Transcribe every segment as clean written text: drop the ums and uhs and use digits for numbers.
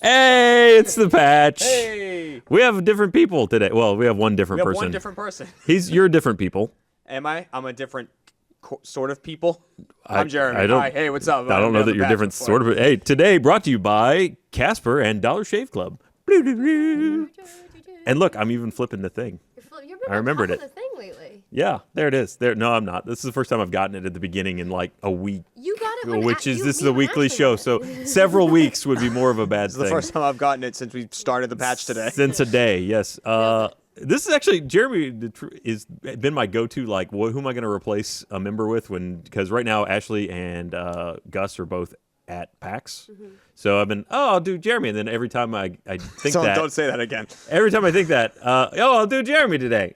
Hey, it's the Patch. Hey. We have different people today. Well, we have one different person. One different person. You're different people. Am I? I'm a different sort of people. I'm Jeremy. don't, Hi. Hey, what's up? I don't know that you're different sort of. Hey, today brought to you by Casper and Dollar Shave Club. And look, I'm even flipping the thing. I remembered it. The thing lately. Yeah, there it is. There. No, I'm not. This is the first time I've gotten it at the beginning in like a week. You got it when this is a weekly show, so several weeks would be more of a bad thing. This is the first time I've gotten it since we started the patch today. Since a day, yes. This is actually Jeremy is been my go-to. Like, who am I going to replace a member with? Because right now Ashley and Gus are both at PAX, so I've been I'll do Jeremy, and then every time I think Don't say that again. Every time I think that I'll do Jeremy today.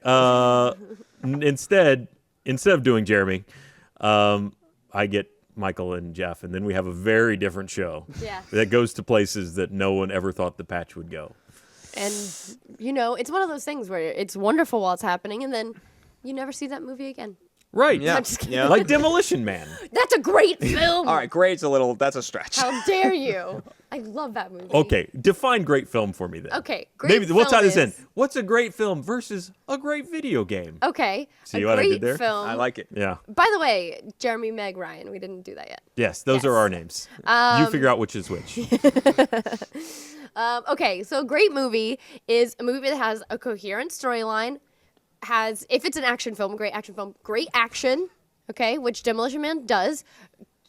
Instead of doing Jeremy, I get Michael and Jeff, and then we have a very different show that goes to places that no one ever thought the Patch would go. And, it's one of those things where it's wonderful while it's happening, and then you never see that movie again. Right. Yeah. I'm just kidding. Like Demolition Man. That's a great film. All right, that's a stretch. How dare you? I love that movie. Okay, define great film for me then. Okay, great Maybe we'll tie this in. is- What's a great film versus a great video game? Okay, See a what I did great there? film. I like it. Yeah. By the way, Jeremy, Meg, Ryan, we didn't do that yet. Yes, those are Yes. our names. You figure out which is which. Okay, so a great movie is a movie that has a coherent storyline, if it's an action film, great action, okay, which Demolition Man does,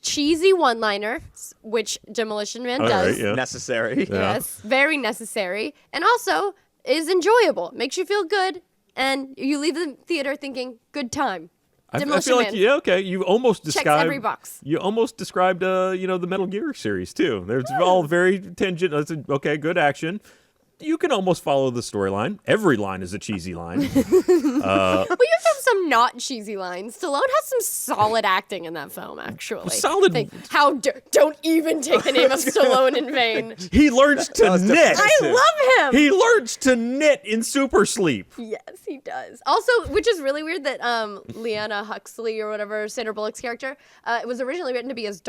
cheesy one-liner, which Demolition Man All does. right, yeah. Necessary. Yeah. Yes, very necessary, and also is enjoyable, makes you feel good, and you leave the theater thinking, good time. I Demolition feel like Man. you almost Checks described every box. You almost described the Metal Gear series too. There's all very tangent. Okay, good action. You can almost follow the storyline. Every line is a cheesy line. Well, you have some not cheesy lines. Stallone has some solid acting in that film, actually. Solid. Don't even take the name of Stallone in vain. He learns to knit. I love him. He learns to knit in super sleep. Yes, he does. Also, which is really weird that Leanna Huxley or whatever, Sandra Bullock's character, was originally written to be his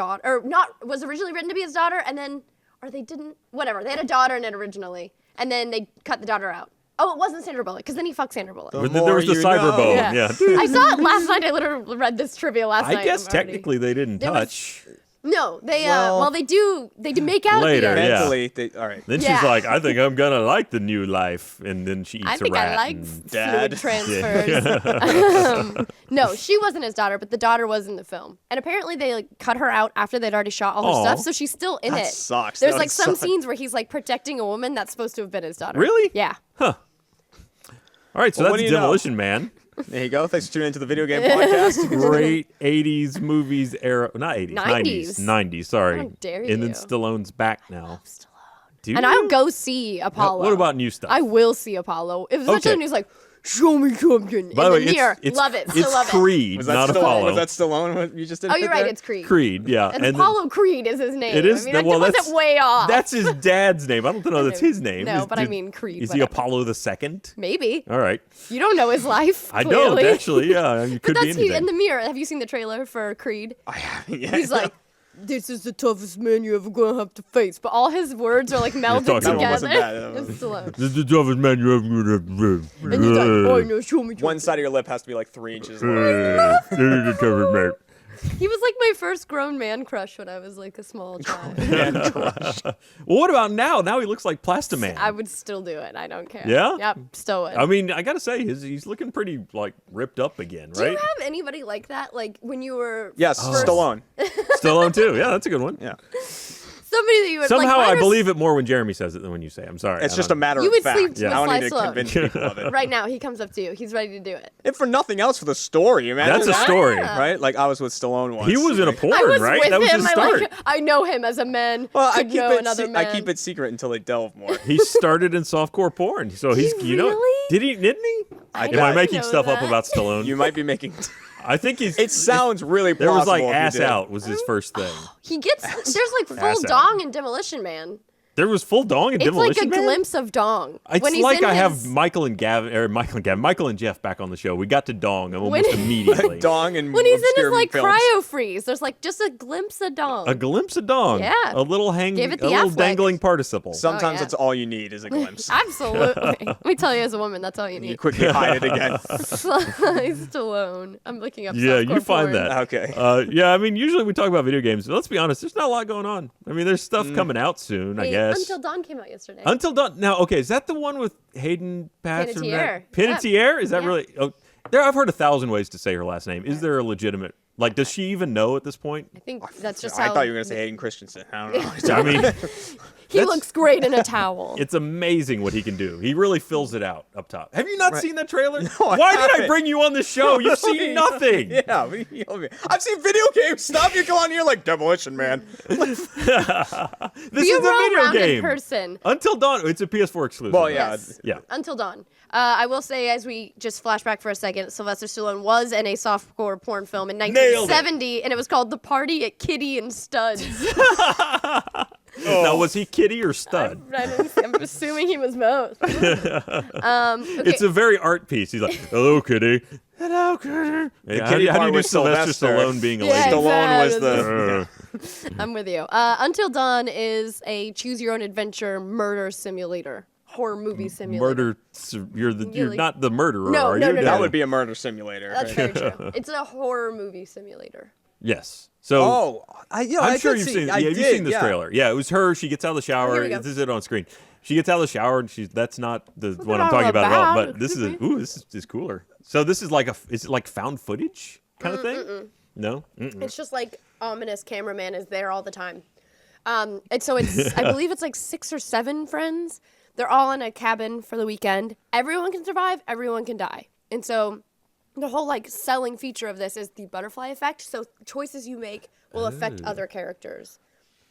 daughter, and then, or they didn't, whatever. They had a daughter in it originally, and then they cut the daughter out. Oh, it wasn't Sandra Bullock, because then he fucked Sandra Bullock. But then there was the cyber bone. Yeah. I saw it last night. I literally read this trivia last night. I guess technically they didn't touch. No, they they do make out Later, at the end. yeah. Mentally, all right. Then Yeah. she's like, I think I'm gonna like the new life, and then she eats I think a rat. I like and- Dad. fluid transfers. No, she wasn't his daughter, but the daughter was in the film. And apparently they cut her out after they'd already shot all her Aw. stuff, so she's still in That it. sucks. There's That like would some suck. scenes where he's like protecting a woman that's supposed to have been his daughter. Really? Yeah. All right, so Well, what that's do you know? Demolition Man. There you go. Thanks for tuning into the video game podcast. Great 80s movies era. Not 80s. 90s. 90s, sorry. How dare And then you. Stallone's back now. Do And you? I'll go see Apollo. What about new stuff? I will see Apollo. If especially when he's like, show me something. By the way, in the mirror. it's Love it. Still It's love Creed, Was that not Stallone? Apollo. Was that Stallone? What you just did? it. Oh, you're right. It's Creed. Creed, yeah. And then- Apollo Creed is his name. It is. I mean, well, I that's wasn't way off. That's his dad's name. I don't know that's his name. No, but I mean Creed, Is he whatever. Apollo the second? Maybe. All right. You don't know his life. I clearly. don't actually. Yeah, it could But be that's anything. in the mirror. Have you seen the trailer for Creed? I haven't yet. He's like, this is the toughest man you're ever gonna have to face. But all his words are like melded talking together. about- That one wasn't bad. That It's Stallone. This is the toughest man you ever. And he's like, oh no, show me. One side of your lip has to be like 3 inches long. This is the toughest man. He was like my first grown man crush when I was like a small child. Well, what about now? Now he looks like Plastiman. I would still do it. I don't care. Yeah? Yep, still would. I mean, I gotta say, he's looking pretty like ripped up again, do right? you have anybody like that? Like when you were Yes, Stallone. Stallone too. Yeah, that's a good one. Yeah. somebody that you would Somehow like, I mine believe it more when Jeremy says it than when you say it. I'm sorry. It's I just a don't- matter You of would fact. sleep with I don't need to Sly Stallone. convince people of it. Right now, he comes up to you. He's ready to do it. If for nothing else, for the story, man. That's a story. Right? Like I was with Stallone once. He was in a porn, I was right? with That was him. his start. I know him as a man. Well, I could keep know it. another man. I keep it secret until they delve more. He started in softcore porn, so he's really? didn't he? Am I didn't making know stuff up that. about Stallone? You might be making. I think he's. It sounds really There was plausible like if you ass did. out was his first thing. He gets there's like full Ass out. dong in Demolition Man. There was full dong and It's like Demolition a Man? glimpse of dong. It's When he's like in I have his- Michael and Jeff back on the show. We got to dong almost immediately. Dong and when he's in his obscure like films. cryo freeze. There's like just a glimpse of dong. A glimpse of dong. Yeah. A little Gave it a the little Affleck. dangling participle. Sometimes yeah. that's all you need is a glimpse. Absolutely. Let me tell you, as a woman, that's all you You need. quickly hide it again. Stallone. I'm looking up. Yeah, you softcore find porn. that. Okay. Yeah, I mean, usually we talk about video games, but let's be honest, there's not a lot going on. I mean, there's stuff coming out soon, I Hey, guess. Until Dawn came out yesterday. Until Dawn. Now, okay, is that the one with Hayden Patch? Panettiere. Panettiere? Is that Yeah. really? Oh, I've heard 1,000 ways to say her last name. Is there a legitimate? Like, does she even know at this point? I think that's just I how thought you were gonna say Hayden Christensen. I don't know. I mean, he that's- looks great in a towel. it's amazing what he can do. He really fills it out up top. Have you not seen that trailer? I Why did I haven't. bring you on the show? You've seen nothing. Yeah, I've seen video game stuff. You go on here like Demolition Man. This Be is a a video well-rounded game. person. Until Dawn. It's a PS4 exclusive. Well, right? yeah. Yes. Yeah. Until Dawn. I will say, as we just flashback for a second, Sylvester Stallone was in a softcore porn film in Nailed it. 1970, and it was called The Party at Kitty and Studs. Now, was he Kitty or Stud? I'm assuming he was both. Okay. It's a very art piece. He's like, "Hello, Kitty. Hello, Kitty." The How kitty do you part do was Sylvester Sylvester. Stallone being a Yeah, lady? Stallone was exactly. the. I'm with you. Until Dawn is a choose-your-own-adventure murder simulator, horror movie simulator. You're Really? not the murderer, No, are no, you? no, no. That would be a murder simulator. That's right? very true. It's a horror movie simulator. Yes. So Oh, I'm sure you've seen. You've seen this trailer. Yeah, it was her. She gets out of the shower. Here we go. This is it on screen. She gets out of the shower, and that's not the what I'm all talking about at all. about. But this is cooler. So this is like is it like found footage kind of thing? No. Mm-mm. It's just like ominous cameraman is there all the time. And so it's I believe it's like 6 or 7 friends. They're all in a cabin for the weekend. Everyone can survive, everyone can die. And so the whole like selling feature of this is the butterfly effect. So choices you make will affect other characters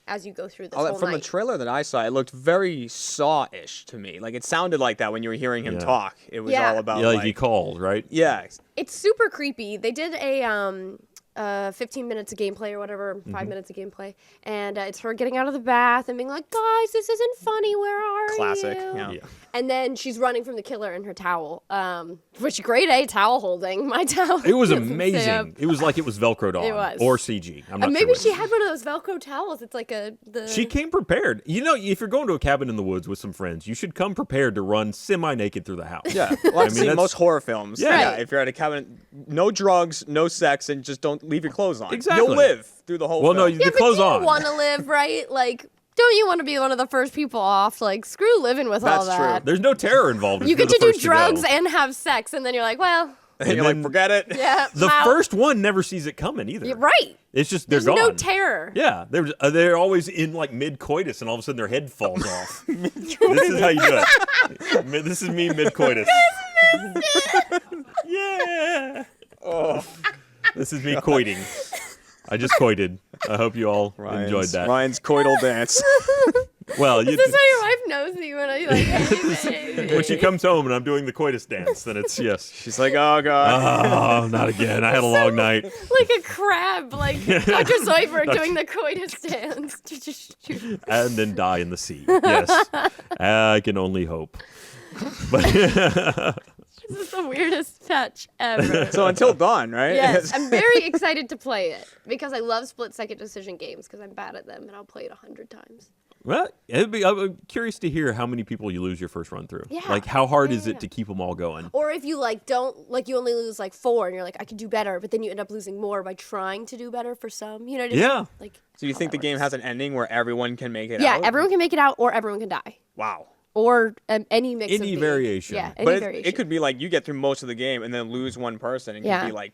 as you go through this whole From the night. trailer that I saw, it looked very Saw-ish to me. Like it sounded like that when you were hearing him Yeah. talk. It was Yeah. all about Yeah, like he called, right? yeah. It's super creepy. They did a 15 minutes of gameplay or whatever, 5 minutes of gameplay, and it's her getting out of the bath and being like, "Guys, this isn't funny. Where are Classic, you?" yeah. Yeah. And then she's running from the killer in her towel, which great towel holding. My towel. It was doesn't amazing. stab. It was like it was Velcroed on. It was. Or CG. I'm not And maybe sure she which. had one of those Velcro towels. It's like She came prepared. You know, if you're going to a cabin in the woods with some friends, you should come prepared to run semi-naked through the house. Yeah, well, I've seen that's- most horror films. Yeah. Right. If you're at a cabin, no drugs, no sex, and just don't leave your clothes on. Exactly. You'll live through the whole Well, no, film. the Yeah, but clothes do you on. want to live right? Like, don't you want to be one of the first people off? Like, screw living with all That's true. that. There's no terror involved. if You you're get the to do first go. drugs and have sex, and then you're like, well, and you're then- like, forget it. yeah. The wow. first one never sees it coming either. You're right. It's just they're There's gone. no terror. Yeah, they're always in like mid coitus, and all of a sudden their head falls off. This is how you do it. This is me mid coitus. Yeah. Oh, This is me coiting. I just coited. I hope you all enjoyed that. Ryan's coital dance. Well, Is this how your wife knows you when I like, hey, baby? when she comes home and I'm doing the coitus dance, then it's yes. She's like, oh god. Oh, not again. I had a long night. like a crab, like Dr. Zoidberg doing the coitus dance. And then die in the sea. Yes. I can only hope. But This is the weirdest touch ever. So Until Dawn, right? Yes, I'm very excited to play it because I love split-second decision games because I'm bad at them and I'll play it 100 times. well, I'm curious to hear how many people you lose your first run through. Yeah. Like, how hard is Yeah. it to keep them all going? Or if you like don't like you only lose like 4 and you're like I could do better, but then you end up losing more by trying to do better for some. You know what I mean? Yeah. Like. So you how think the that game works. has an ending where everyone can make it Yeah, out? everyone can make it out, or everyone can die, Wow. or any mix. Any of the- variation. Yeah, any But variation. it could be like you get through most of the game and then lose one person and Yeah. you'd be like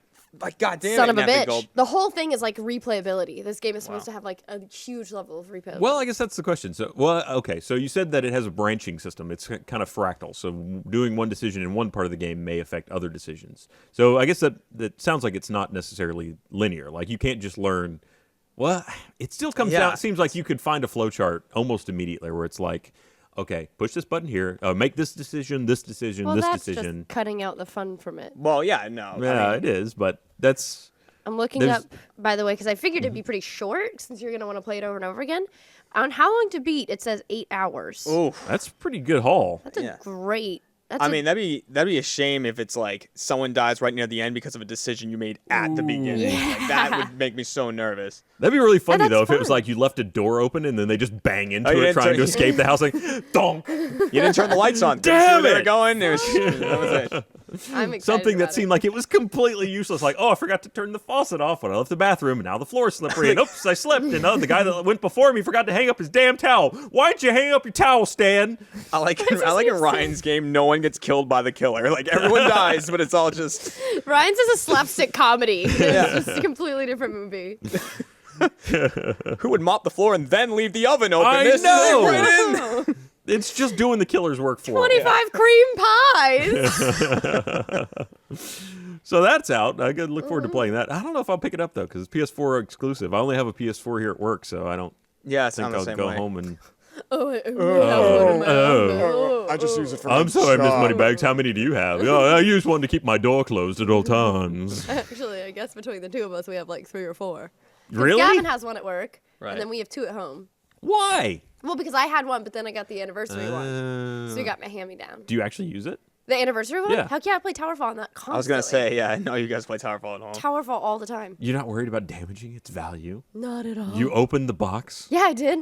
goddamn Son it, of a and have to bitch. go- The whole thing is like replayability. This game is supposed to have like a huge level of replayability. Well, I guess that's the question. So, okay. So you said that it has a branching system. It's kind of fractal. So doing one decision in one part of the game may affect other decisions. So I guess that sounds like it's not necessarily linear. Like you can't just learn. Well, it still comes Yeah. down. It seems like you could find a flowchart almost immediately where it's like, okay, push this button here, make this decision, this decision, well, this that's decision. just cutting out the fun from it. Well, yeah, no. Yeah, I mean, it is, but that's I'm looking There's- up, by the way, because I figured it'd be pretty short since you're going to want to play it over and over again. On How Long to Beat, it says 8 hours. Ooh. That's a pretty good haul. That's a Yeah. great. I mean, that'd be a shame if it's like someone dies right near the end because of a decision you made at the beginning. Yeah. Like, that would make me so nervous. That'd be really funny that's though if it was fun. like you left a door open and then they just bang into you it didn't trying turn- to escape the house like donk. You didn't turn the lights on. Damn They were it! going. That was it. I'm excited Something that about seemed it. like it was completely useless. Like, oh, I forgot to turn the faucet off when I left the bathroom, and now the floor is slippery. And oops, I slipped. And the guy that went before me forgot to hang up his damn towel. Why'd you hang up your towel, Stan? I like in Ryan's game, no one gets killed by the killer. Like everyone dies, but it's all just. Ryan's is a slapstick comedy. It's just a completely different movie. Who would mop the floor and then leave the oven open? I This is know! right in. It's just doing the killer's work for him. 25 cream pies. So that's out. I could look forward to playing that. I don't know if I'll pick it up though, because it's PS4 exclusive. I only have a PS4 here at work, so I don't Yeah, it's think on the I'll same go way. home and. I just use it for. I'm sorry, Miss Moneybags. How many do you have? Oh, I use one to keep my door closed at all times. Actually, I guess between the two of us, we have like 3 or 4. 'Cause Really? Gavin has one at work, Right. and then we have 2 at home. Why? Well, because I had one, but then I got the anniversary one. So we got my hand-me-down. Do you actually use it? The anniversary one? Yeah. Heck yeah, I play Towerfall on that constantly. I was gonna say, yeah, I know you guys play Towerfall at home. Towerfall all the time. You're not worried about damaging its value? Not at all. You opened the box? Yeah, I did.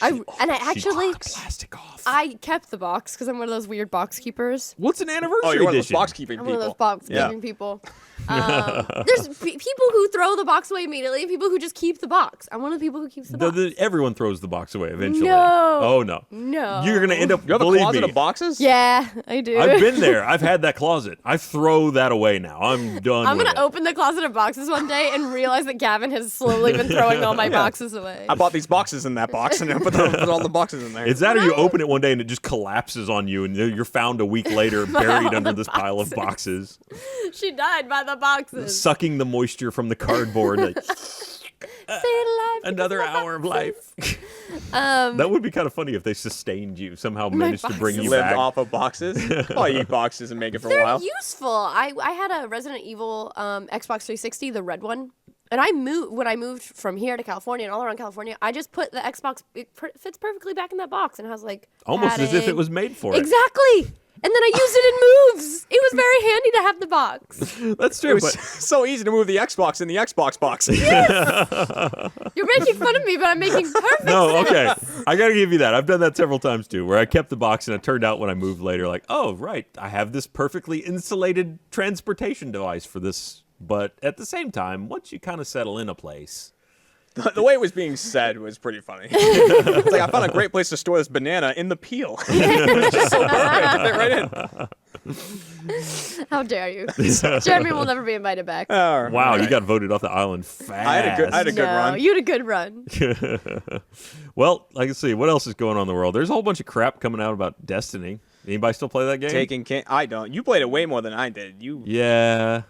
I actually, took the plastic off. I kept the box because I'm one of those weird box keepers. What's an anniversary Oh, you're one of those edition? box keeping I'm people. one of those box Yeah. keeping people. There's people who throw the box away immediately and people who just keep the box. I'm one of the people who keeps the box. Everyone throws the box away eventually. No. Oh, no. No. You're going to end up, You have a believe closet me, of boxes? Yeah, I do. I've been there. I've had that closet. I throw that away now. I'm done I'm with going to it. open the closet of boxes one day and realize that Gavin has slowly been throwing all my boxes away. I bought these boxes in that box and I put all the boxes in there. It's that or you open it one day and it just collapses on you and you're found a week later buried under this pile of boxes, She died by the boxes. sucking the moisture from the cardboard. Like, Stay alive. another hour of life. That would be kind of funny if they sustained you, somehow managed to bring boxes. you Lived back. off of boxes. Oh, you eat boxes and make it for a They're while. useful. I had a Resident Evil Xbox 360, the red one. And I moved when I moved from here to California and all around California. I just put the Xbox. It fits perfectly back in that box and has like Almost as if it padding. was made for it. Exactly. And then I used it in moves. It was very handy to have the box. That's It true, was but so easy to move the Xbox in the Xbox box. You're making fun of me, but I'm making perfect. no, okay. I got to give you that. I've done that several times too, where I kept the box and it turned out when I moved later, like, oh, right, I have this perfectly insulated transportation device for this. But at the same time, once you kind of settle in a place, The way it was being said was pretty funny. It's like, I found a great place to store this banana in the peel. It's just so perfect. Fit right in. How dare you? Jeremy will never be invited back. Oh, wow, right. you got voted off the island fast. I had a good no, run. you had a good run. Well, I can see what else is going on in the world. There's a whole bunch of crap coming out about Destiny. Anybody still play that game? I don't. You played it way more than I did. You. Yeah.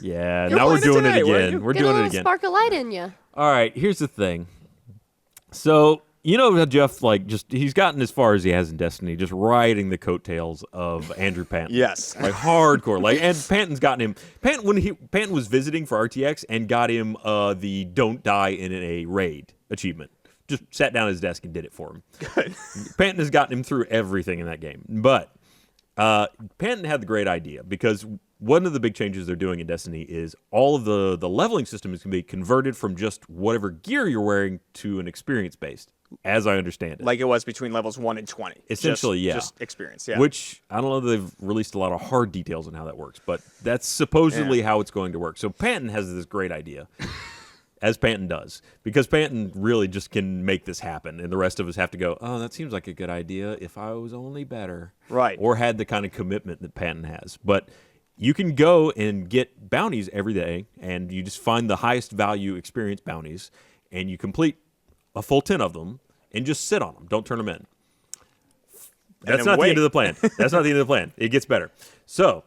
Yeah. You're Now we're playing it doing it today, weren't again. you? We're Get a doing it little again. spark of light in you. All right, here's the thing. So, you know how Jeff, like, he's gotten as far as he has in Destiny, just riding the coattails of Andrew Panton. Yes. Like, hardcore. Like, and Panton's gotten him. Panton was visiting for RTX and got him the Don't Die in a Raid achievement. Just sat down at his desk and did it for him. Good. Panton has gotten him through everything in that game. But Panton had the great idea because one of the big changes they're doing in Destiny is all of the leveling systems can be converted from just whatever gear you're wearing to an experience-based, as I understand it. Like it was between levels 1 and 20. Essentially, yeah. Just experience, yeah. Which, I don't know if they've released a lot of hard details on how that works, but that's supposedly how it's going to work. So Panton has this great idea, as Panton does, because Panton really just can make this happen, and the rest of us have to go, oh, that seems like a good idea if I was only better. Right. Or had the kind of commitment that Panton has. But you can go and get bounties every day, and you just find the highest value experience bounties, and you complete a full 10 of them, and just sit on them. Don't turn them in. That's then not the wait. end of the plan. That's not the end of the plan. It gets better. So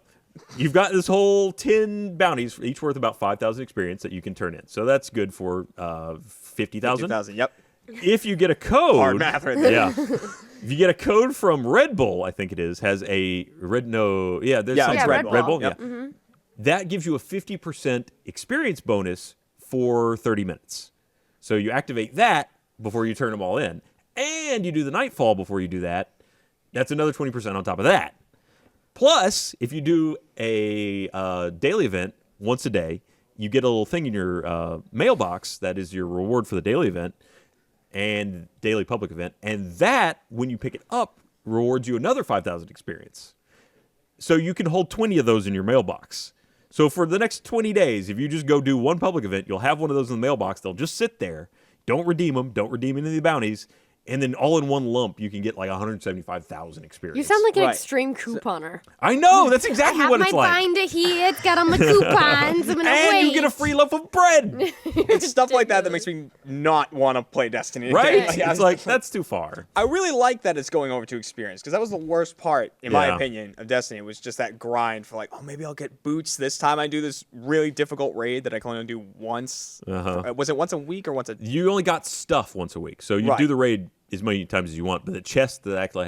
you've got this whole 10 bounties, each worth about 5,000 experience that you can turn in. So that's good for 50,000. 50,000, yep. If you get a code, Hard math right there. yeah. If you get a code from Red Bull, I think it is, has a there's Yeah, something it's like Red Bull. Red Bull, Yep. yeah. That gives you a 50% experience bonus for 30 minutes. So you activate that, before you turn them all in, and you do the Nightfall before you do that, that's another 20% on top of that. Plus, if you do a daily event once a day, you get a little thing in your mailbox that is your reward for the daily event and daily public event, and that, when you pick it up, rewards you another 5,000 experience. So you can hold 20 of those in your mailbox. So for the next 20 days, if you just go do one public event, you'll have one of those in the mailbox. They'll just sit there. Don't redeem them. Don't redeem any of the bounties. And then all in one lump, you can get like 175,000 experience. You sound like an Right. extreme couponer. I know. That's exactly what it's like. I have my binder here. It's got all my coupons. I'm gonna And wait. you get a free loaf of bread. It's stuff like that that makes me not want to play Destiny. Right? Again. It's like, that's too far. I really like that it's going over to experience, because that was the worst part, in my Yeah. opinion, of Destiny. It was just that grind for like, oh, maybe I'll get boots this time. I do this really difficult raid that I can only do once. Was it once a week or once a? You only got stuff once a week. So you Right. do the raid as many times as you want, but the chests that actually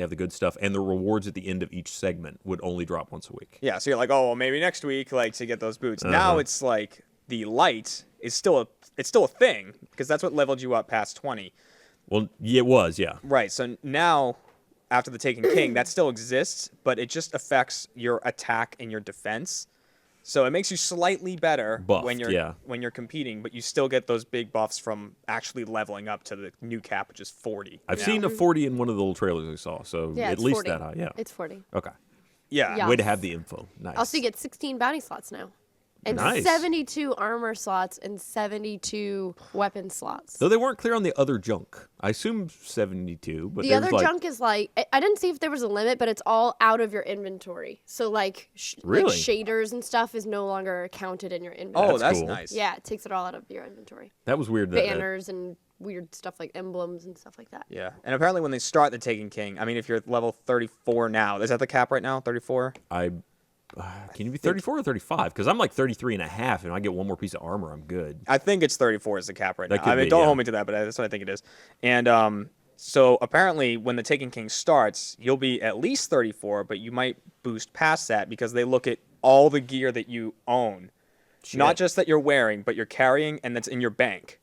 have the good stuff and the rewards at the end of each segment would only drop once a week. Yeah, so you're like, oh, well, maybe next week, like, to get those boots. Now it's like the light is still a thing, because that's what leveled you up past 20. Well, yeah, it was, yeah. Right. So now, after the Taken King, that still exists, but it just affects your attack and your defense. So it makes you slightly better Buffed, when you're competing, but you still get those big buffs from actually leveling up to the new cap, which is 40. I've now. seen a 40 in one of the little trailers I saw, so Yeah, at it's least 40. that high, yeah. It's 40. Okay. Yeah. Yeah. Way to have the info. Nice. Also, you get 16 bounty slots now. And Nice. 72 armor slots and 72 weapon slots. Though they weren't clear on the other junk. I assume 72, but The there's other like, junk is like, I didn't see if there was a limit, but it's all out of your inventory. So like, like Really? shaders and stuff is no longer counted in your inventory. Oh, that's cool. nice. Yeah, it takes it all out of your inventory. that was weird. That, Banners and weird stuff like emblems and stuff like that. Yeah. And apparently when they start the Taken King, I mean, if you're level 34 now, is that the cap right now? 34? Can you be 34 or 35? Because I'm like 33 and a half, and I get one more piece of armor, I'm good. I think it's 34 is the cap right That now. could I mean, be, don't yeah. hold me to that, but that's what I think it is. And so apparently when the Taken King starts, you'll be at least 34, but you might boost past that because they look at all the gear that you own. Not just that you're wearing, but you're carrying and that's in your bank.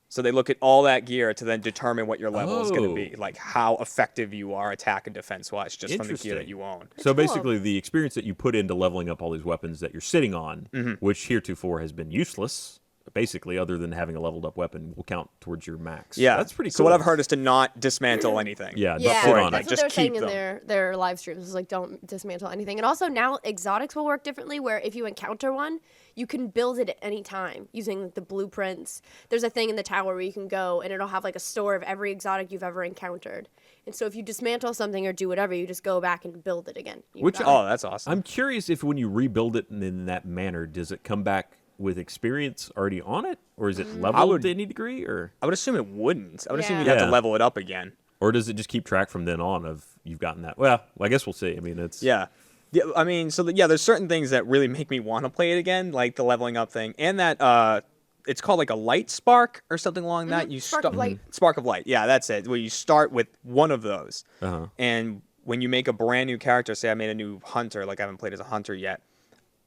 So they look at all that gear to then determine what your level is going to be, like how effective you are attack and defense wise, just from the gear that Interesting. you own. So cool. basically, the experience that you put into leveling up all these weapons that you're sitting on, Mm-hmm. which heretofore has been useless, basically, other than having a leveled up weapon, will count towards your max. Yeah, That's pretty cool. So what I've heard is to not dismantle anything. Yeah, Yeah, just sit on like, that's it. what just they're saying keep in them. their live streams. Is like, don't dismantle anything. And also now exotics will work differently. Where if you encounter one, you can build it at any time using like, the blueprints. There's a thing in the tower where you can go and it'll have like a store of every exotic you've ever encountered. And so if you dismantle something or do whatever, you just go back and build it again. You Which got Oh, that's awesome. I'm curious if when you rebuild it in that manner, does it come back with experience already on it? Or is it leveled would- to any degree? Or I would assume it wouldn't. I would assume Yeah. you'd have Yeah. to level it up again. or does it just keep track from then on of you've gotten that? Well, I guess we'll see. I mean, it's... Yeah. Yeah, I mean, so yeah, there's certain things that really make me want to play it again, like the leveling up thing, and that it's called like a light spark or something along that. You Spark of light. Spark of light. Yeah, that's it. Where you start with one of those, Uh-huh. and when you make a brand new character, say I made a new hunter, like I haven't played as a hunter yet,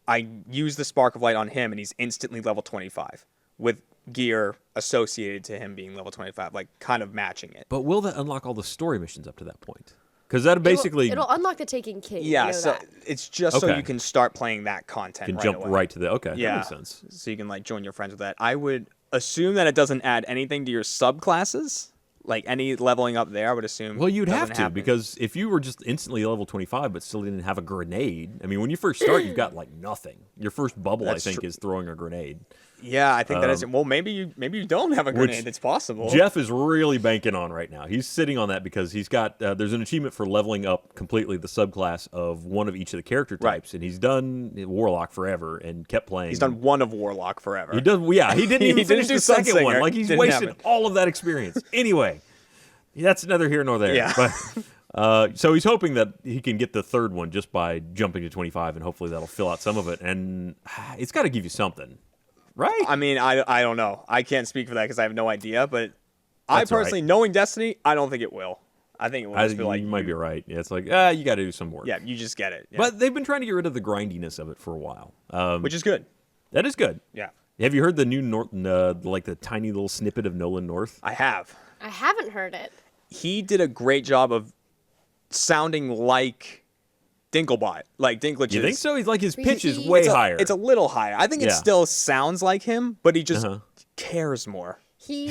I use the spark of light on him, and he's instantly level 25 with gear associated to him being level 25, like kind of matching it. But will that unlock all the story missions up to that point? Because that basically it'll unlock the Taken King. Yeah, you know so that. it's just so Okay. you can start playing that content can right jump away. right to the... Okay, Yeah, that makes sense. so you can like join your friends with that. I would assume that it doesn't add anything to your subclasses, like any leveling up there. I would assume. Well, you'd have doesn't to, happen. because if you were just instantly level 25 but still didn't have a grenade, I mean, when you first start, you've got like nothing. Your first bubble, That's I think, true. is throwing a grenade. Yeah, I think that is. Well, maybe you don't have a Which grenade. It's possible. Jeff is really banking on right now. He's sitting on that because he's got there's an achievement for leveling up completely the subclass of one of each of the character Right. types, and he's done Warlock forever and kept playing. He's done one of Warlock forever. He does. Yeah, he didn't even He finish didn't do the second one. Sunsinger. Like he's Didn't wasted happen. all of that experience. Anyway, that's neither here nor there. Yeah. But so he's hoping that he can get the third one just by jumping to 25, and hopefully that'll fill out some of it. And it's got to give you something, right? I mean, I don't know. I can't speak for that because I have no idea. But I That's all right. personally, knowing Destiny, I don't think it will. I think it will just be like you might be right. Yeah, it's like you got to do some work. Yeah, you just get it. Yeah. But they've been trying to get rid of the grindiness of it for a while. which is good. That is good. Yeah. Have you heard the new like the tiny little snippet of Nolan North? I have. I haven't heard it. He did a great job of sounding like Dinklebot, like Dinklage. You think so? He's like his pitch is It's way higher. It's a little higher. I think it Yeah. still sounds like him, but he just cares more. He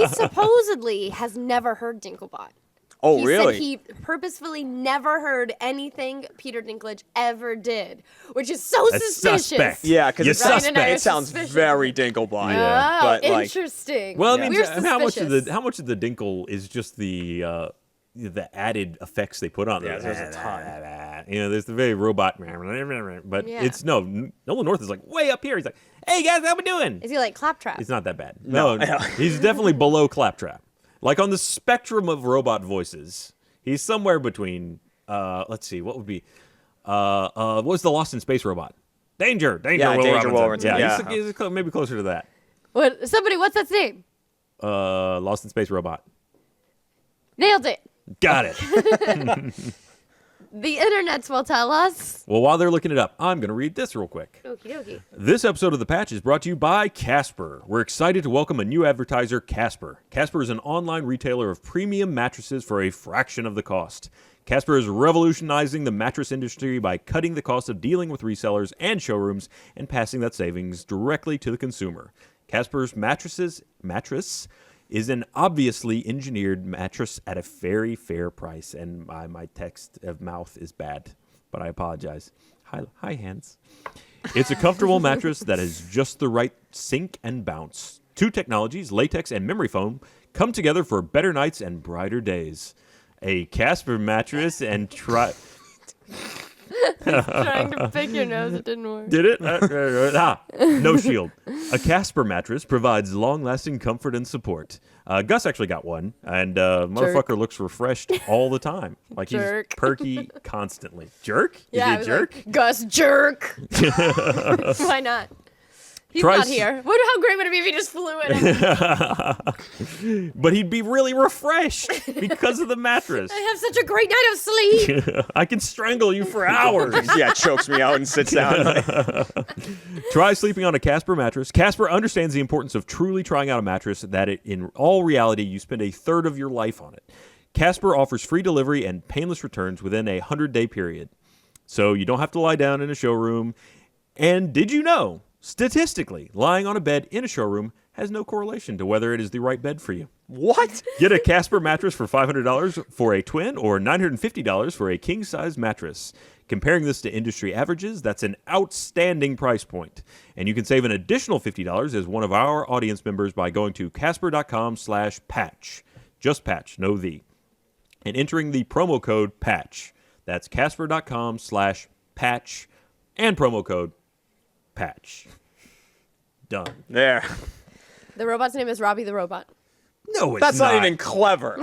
supposedly has never heard Dinklebot. Oh, He really? said he purposefully never heard anything Peter Dinklage ever did, which is so That's suspicious. suspect. Yeah, because You're Ryan and I are it sounds suspicious. very Dinklebot. Yeah. Oh, But, like, interesting. Well, I Yeah. mean, We're how much of suspicious. the Dinkle is just the added effects they put on Yeah, there? there's a ton. You know, there's the very robot, but Yeah. it's Nolan North is like way up here. He's like, "Hey guys, how we doing?" Is he like Claptrap? He's not that bad. No. No, he's definitely below Claptrap. Like on the spectrum of robot voices, he's somewhere between. Let's see, what would be? What was the Lost in Space robot? Danger, Yeah, Will Danger, Will Robinson. Robinson, Yeah, yeah. he's maybe closer to that. What? Somebody, what's that name? Lost in Space robot. Nailed it. Got it. The internets will tell us. Well, while they're looking it up, I'm going to read this real quick. Okie dokie. This episode of The Patch is brought to you by Casper. We're excited to welcome a new advertiser, Casper. Casper is an online retailer of premium mattresses for a fraction of the cost. Casper is revolutionizing the mattress industry by cutting the cost of dealing with resellers and showrooms and passing that savings directly to the consumer. Casper's mattress is an obviously engineered mattress at a very fair price. And my text of mouth is bad, but I apologize. Hi, hands. It's a comfortable mattress that has just the right sink and bounce. Two technologies, latex and memory foam, come together for better nights and brighter days. A Casper mattress and try... Trying to pick your nose, it didn't work. Did it? No shield. A Casper mattress provides long-lasting comfort and support. Gus actually got one, and motherfucker looks refreshed all the time. Like Jerk. he's perky constantly. Jerk? Yeah, I Is was he a jerk? like, Gus jerk. Why not? He's Try not s- here. How great would it be if he just flew in? But he'd be really refreshed because of the mattress. I have such a great night of sleep. I can strangle you for hours. Yeah, chokes me out and sits down. Try sleeping on a Casper mattress. Casper understands the importance of truly trying out a mattress that in all reality, you spend a third of your life on it. Casper offers free delivery and painless returns within a 100-day period. So you don't have to lie down in a showroom. And did you know, statistically, lying on a bed in a showroom has no correlation to whether it is the right bed for you. What? Get a Casper mattress for $500 for a twin or $950 for a king-size mattress. Comparing this to industry averages, that's an outstanding price point. And you can save an additional $50 as one of our audience members by going to casper.com/patch. Just patch, no the. And entering the promo code PATCH. That's casper.com/patch and promo code PATCH. Done. There. The robot's name is Robbie the Robot. No, it's That's not even clever.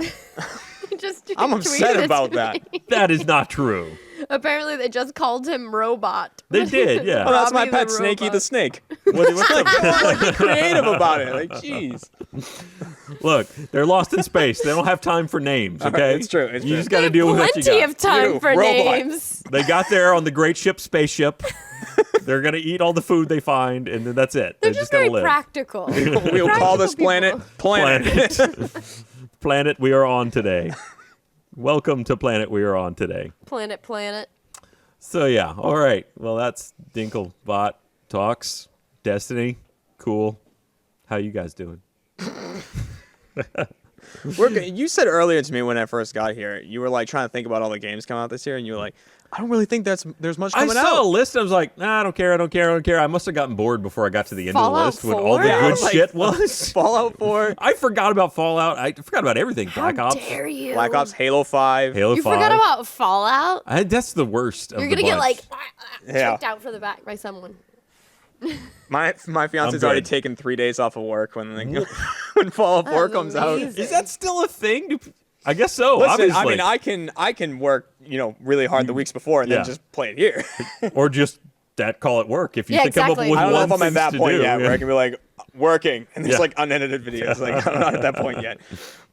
Just I'm tweeted upset it about to that. me. That is not true. Apparently, they just called him Robot. They did, yeah. Oh, that's my Robbie the pet, Snakey Robot. the Snake. What's up? Like, be creative about it. Like, jeez. Look, they're lost in space. They don't have time for names, okay? It's true, it's you true. just got to deal with what you Plenty got. of time You, for robot. names. They got there on the great spaceship. They're going to eat all the food they find, and then that's it. They're They're just going very to live. practical. We'll call this Practical planet people. Planet. Planet we are on today. Welcome to Planet we are on today. Planet. So, yeah. All right. Well, that's Dinklebot Talks. Destiny. Cool. How you guys doing? We're good. You said earlier to me when I first got here, you were like trying to think about all the games coming out this year, and you were like, I don't really think there's much I coming saw a out. list. I was like, nah, I don't care. I must have gotten bored before I got to the end Fallout of the list when all the 4? Yeah, I good was like, shit was. Fallout 4, I forgot about Fallout. I forgot about everything. Black How Ops. dare you? Black Ops, Halo 5. Halo You 5. forgot about Fallout? That's the worst of You're the gonna get bunch. like Yeah. choked out for the back by someone. My fiance's I'm already good. taken 3 days off of work when when Fallout 4 That's comes out. amazing. Is that still a thing? I guess so. Listen, obviously. I mean, I can work, really hard the weeks before and Yeah. then just play it here. or just call it work if you Yeah, can come up exactly. with I don't know one if I'm at thing that to point do. yet where I can be like working and there's Yeah. like unedited videos. Like I'm not at that point yet.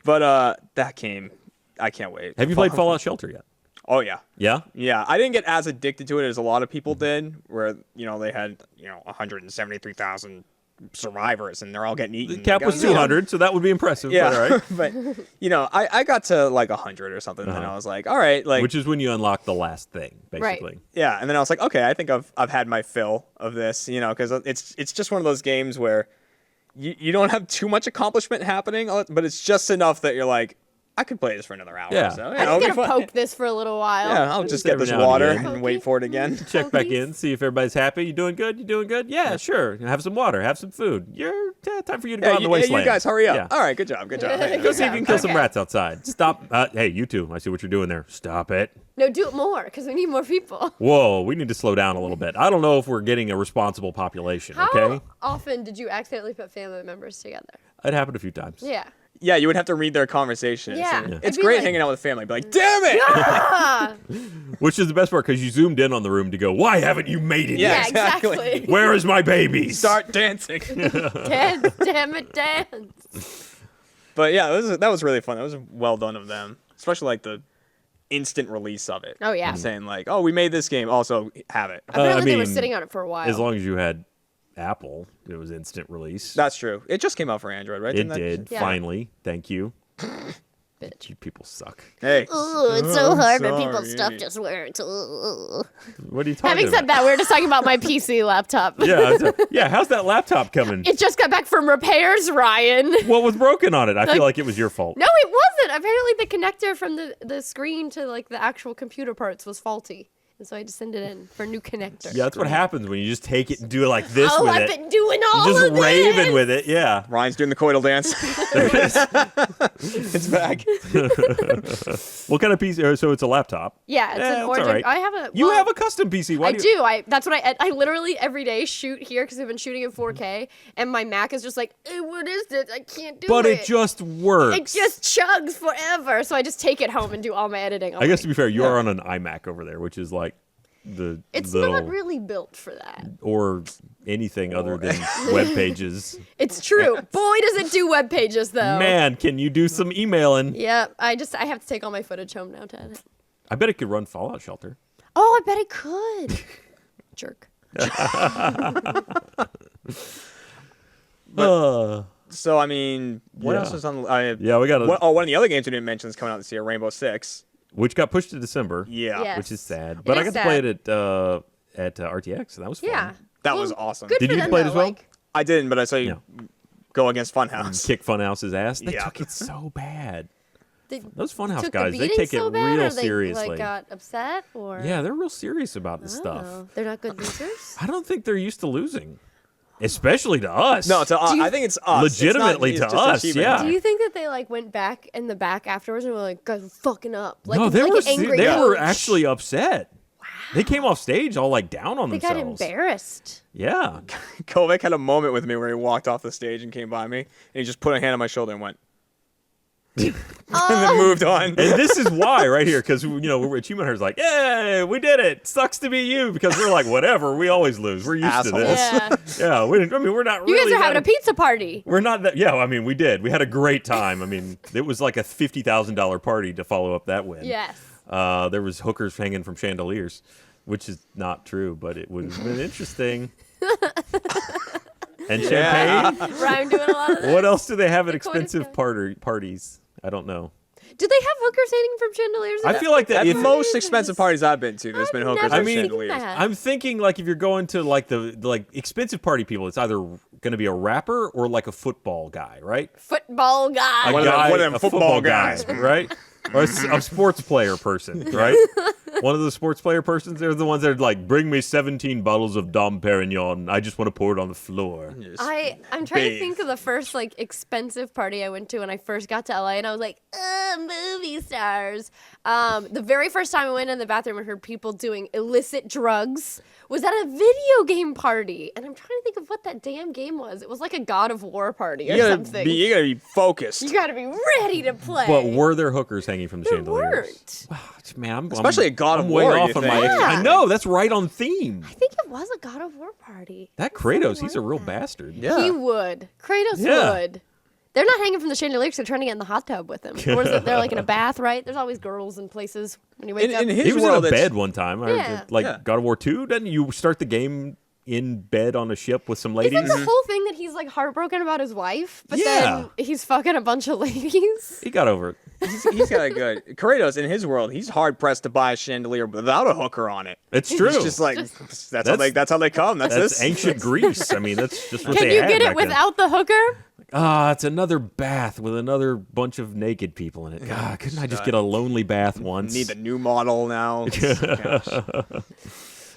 But that game, I can't wait. Have you played Fallout Shelter yet? Oh yeah. Yeah. Yeah, I didn't get as addicted to it as a lot of people did, where they had 173,000 survivors, and they're all getting eaten. The cap was 200, so that would be impressive. Yeah, But all right. but I got to like 100 or something, and I was like, all right, like Which is when you unlock the last thing, basically. yeah, and then I was like, okay, I think I've had my fill of this, because it's just one of those games where you don't have too much accomplishment happening, but it's just enough that you're like, I could play this for another hour. Yeah. So, I'm it'll be just gonna fun. poke this for a little while. Yeah, I'll just get every this now and water again. and wait for it again. Check back in, see if everybody's happy. You doing good? You doing good? Yeah, sure. Have some water. Have some food. Time for you to go out in the wasteland. You guys, hurry up. Yeah. All right, good job. Go see if you can kill some rats outside. Stop. Hey, you two. I see what you're doing there. Stop it. No, do it more because we need more people. Whoa, we need to slow down a little bit. I don't know if we're getting a responsible population, How okay? often did you accidentally put family members together? It happened a few times. Yeah. Yeah, you would have to read their conversations. Yeah. and Yeah. It's It'd be great like- hanging out with family. Be like, damn it! Ah! Which is the best part because you zoomed in on the room to go, why haven't you made it Yeah, yet? exactly. Where is my babies? Start dancing. Dance, damn it, dance. But yeah, that was really fun. That was well done of them, especially like the instant release of it. Oh, yeah. Saying like, oh, we made this game. Also, have it. Apparently they were mean, sitting on it for a while. As long as you had Apple, it was instant release. That's true. It just came out for Android, right? It Didn't that- did, Yeah. finally. Thank you. Bitch. You people suck. Hey. Ooh, it's so hard when sorry. people's stuff just works. Ooh. What are you talking Having about? said that, we were just talking about my PC laptop. Yeah, how's that laptop coming? It just got back from repairs, Ryan. What was broken on it? I feel like it was your fault. No, it wasn't. Apparently the connector from the screen to like the actual computer parts was faulty. And so I just sent it in for a new connector. Yeah, that's what happens when you just take it and do it like this Oh, with I've it. been doing all You're just of this. raving with it, yeah. Ryan's doing the coital dance. It's back. What kind of PC? So it's a laptop. Yeah, it's an all Origin. right. I have a. You well, have a custom PC. Why I do. do. That's what I literally every day shoot here because I've been shooting in 4K, and my Mac is just like, what is this? I can't do But it. it just works. It just chugs forever. So I just take it home and do all my editing. I guess to be fair, you are on an iMac over there, which is like the it's little, not really built for that. or anything other than web pages. It's true. Boy, does it do web pages though. Man, can you do some emailing? Yep. I have to take all my footage home now to edit. I bet it could run Fallout Shelter. Oh, I bet it could. Jerk. So I mean, what Yeah. else is on? Yeah, we got one of the other games we didn't mention is coming out this year, Rainbow Six. which got pushed to December. Yeah, Yeah. Which is sad. It But I is got to play it at RTX, and that was fun. Yeah. that Well, was awesome. Good Did for you them, play it though, as well? like- I didn't, but I saw you go against Funhouse. Kick Funhouse's ass. They Yeah. took it so bad. They Those Funhouse took the guys, they beating take so it bad, real or they, seriously. Like got upset, or Yeah, they're real serious about this stuff. Oh, they're not good losers. I don't think they're used to losing, especially to us. No, to us. you- I think it's us. It's not- Legitimately it's to just us, achievement. yeah. Do you think that they like went back in the back afterwards and were like, "Guys, we're fucking up"? Like, no, they like were an angry they were coach. actually upset. They came off stage all like down on They got themselves. embarrassed. Yeah. Kovac had a moment with me where he walked off the stage and came by me, and he just put a hand on my shoulder and went, and then moved on. And this is why right here, because we're Achievement Hunter's like, yeah, we did it. Sucks to be you, because we're like, whatever, we always lose. We're used Assholes. to this. Yeah, Yeah, we're not. you really guys are having that- a pizza party. We're not that. Yeah, I mean, we did. We had a great time. I mean, it was like a $50,000 party to follow up that win. Yes. There was hookers hanging from chandeliers, which is not true, but it would have been interesting. And champagne. Ryan doing a lot of that. What else do they have at The coin is expensive parties? I don't know. Do they have hookers hanging from chandeliers? I feel like that At if most expensive parties I've been to, there's been hookers never and seen chandeliers. that. I'm thinking like if you're going to like the like expensive party people, it's either going to be a rapper or like a football guy, right? football guy. One of them- one of them a football guy, guys. right? Or a sports player person, right? One of the sports player persons, they're the ones that are like, bring me 17 bottles of Dom Perignon. I just want to pour it on the floor. I'm trying bathe. to think of the first like expensive party I went to when I first got to LA, and I was like, movie stars. The very first time I went in the bathroom and heard people doing illicit drugs was at a video game party, and I'm trying to think of what that damn game was. It was like a God of War party or You something. you gotta be focused. You gotta be ready to play. But were there hookers hanging from the There chandeliers? weren't. Man, Especially I'm, at God I'm of way War, off you on think. my. Yeah. I know that's right on theme. I think it was a God of War party. That Something Kratos, he's a like real that. bastard. Yeah. He would. Kratos Yeah. would. They're not hanging from the chandeliers. They're trying to get in the hot tub with him. Or is it they're like in a bath, right? There's always girls in places when you wake up. In his He was world, in a it's- bed one time. Yeah. Like Yeah. God of War 2, doesn't you start the game in bed on a ship with some ladies. Isn't the whole thing that he's like heartbroken about his wife, but Yeah. then he's fucking a bunch of ladies? He got over it. He's got a good Kratos in his world. He's hard pressed to buy a chandelier without a hooker on it. It's true. It's just like that's how they come. That's That's this. ancient Greece. I mean, that's just what Can they you had get it back then. without the hooker? It's another bath with another bunch of naked people in it. God, couldn't I just get a lonely bath once? Need the new model now. Gosh.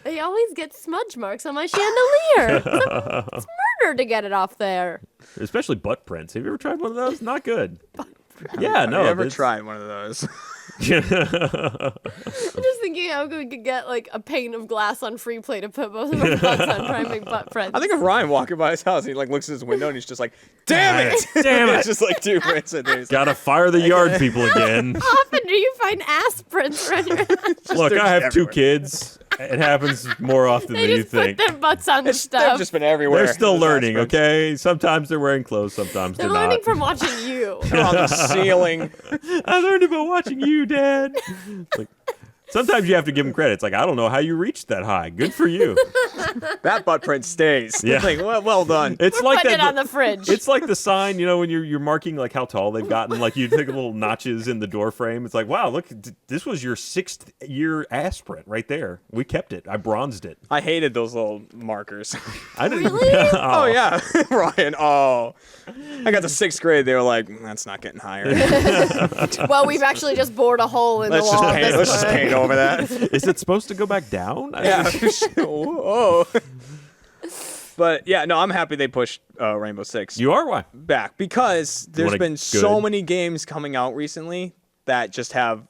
I always get smudge marks on my chandelier. It's murder to get it off there. Especially butt prints. Have you ever tried one of those? Not good. Yeah, no. Have you ever it's- tried one of those? I'm just thinking how we could get like a pane of glass on free play to put both of our butts on, try and make butt prints. I think of Ryan walking by his house. He like looks at his window and he's just like, "Damn it! Damn it. It's just like 2 prints in there. He's like, Gotta fire the yard people again. How often do you find ass prints around your house? Look, they're I have just 2 everywhere. kids. It happens more often They than you just put think. their butts on They've stuff. just been everywhere. They're still Those learning, aspects. okay? Sometimes they're wearing clothes, sometimes They're they're learning not. from watching you. They're on the ceiling. I learned about watching you, Dad. Like, sometimes you have to give them credit. It's like, I don't know how you reached that high. Good for you. That butt print stays. Yeah. Like, well done. It's We're like putting that. it on the fridge. It's like the sign, when you're marking like how tall they've gotten. Like you take little notches in the door frame. It's like, wow, look, this was your 6th year ass print right there. We kept it. I bronzed it. I hated those little markers. I didn't. Really? Oh yeah, Ryan. Oh, I got to 6th grade. They were like, that's not getting higher. Well, we've actually just bored a hole in Let's the just wall. paint. Let's just paint over that. Is it supposed to go back down? Yeah. Whoa. But yeah, no, I'm happy they pushed Rainbow Six You are? Why? back because there's want a been so good- many games coming out recently that just have